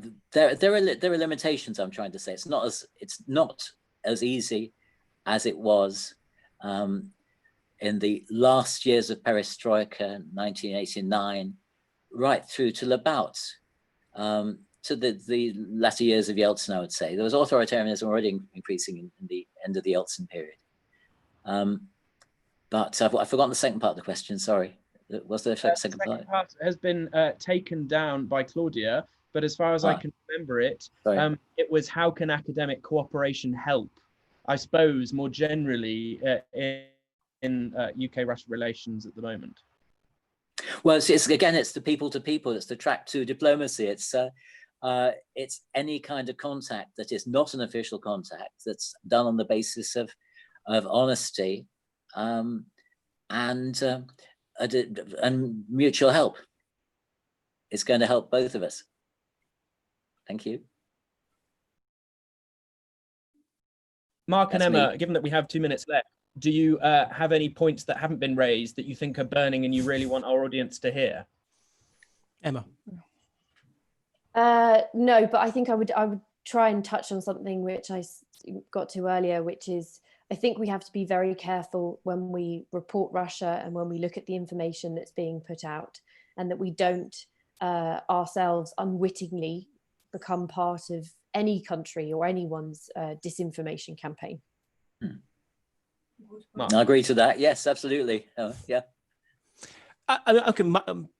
are limitations. I'm trying to say it's not as easy as it was in the last years of perestroika, 1989, right through till about to the latter years of Yeltsin. I would say there was authoritarianism already increasing in the end of the Yeltsin period. But I've forgotten the second part of the question. Sorry. Was there a second part? Part has been taken down by Claudia, but as far as I can remember it, it was how can academic cooperation help? I suppose more generally in UK-Russia relations at the moment. Well, it's the people to people. It's the track to diplomacy. It's any kind of contact that is not an official contact, that's done on the basis of honesty and mutual help. It's going to help both of us. Thank you. Mark and Emma, given that we have 2 minutes left, do you have any points that haven't been raised that you think are burning and you really want our audience to hear? Emma. No, but I think I would try and touch on something which I got to earlier, which is I think we have to be very careful when we report Russia and when we look at the information that's being put out, and that we don't ourselves unwittingly become part of any country or anyone's disinformation campaign. I agree to that. Yes, absolutely. Yeah. Okay,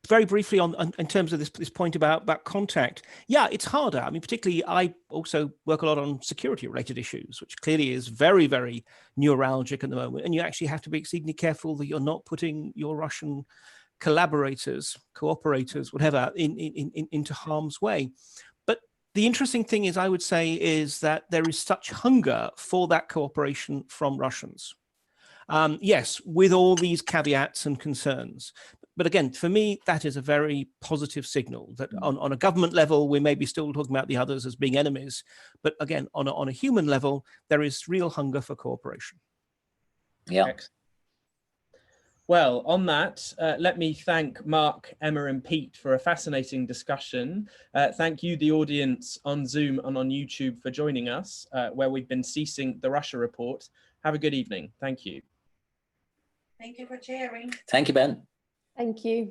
very briefly in terms of this point about contact. Yeah, it's harder. I mean, particularly I also work a lot on security related issues, which clearly is very, very neuralgic at the moment. And you actually have to be exceedingly careful that you're not putting your Russian collaborators, cooperators, whatever, into harm's way. But the interesting thing is, I would say, is that there is such hunger for that cooperation from Russians. Yes, with all these caveats and concerns. But again, for me, that is a very positive signal that on a government level, we may be still talking about the others as being enemies. But again, on a human level, there is real hunger for cooperation. Yeah. Excellent. Well, on that, let me thank Mark, Emma and Pete for a fascinating discussion. Thank you, the audience on Zoom and on YouTube, for joining us, where we've been SSEESing the Russia report. Have a good evening. Thank you. Thank you for sharing. Thank you, Ben. Thank you.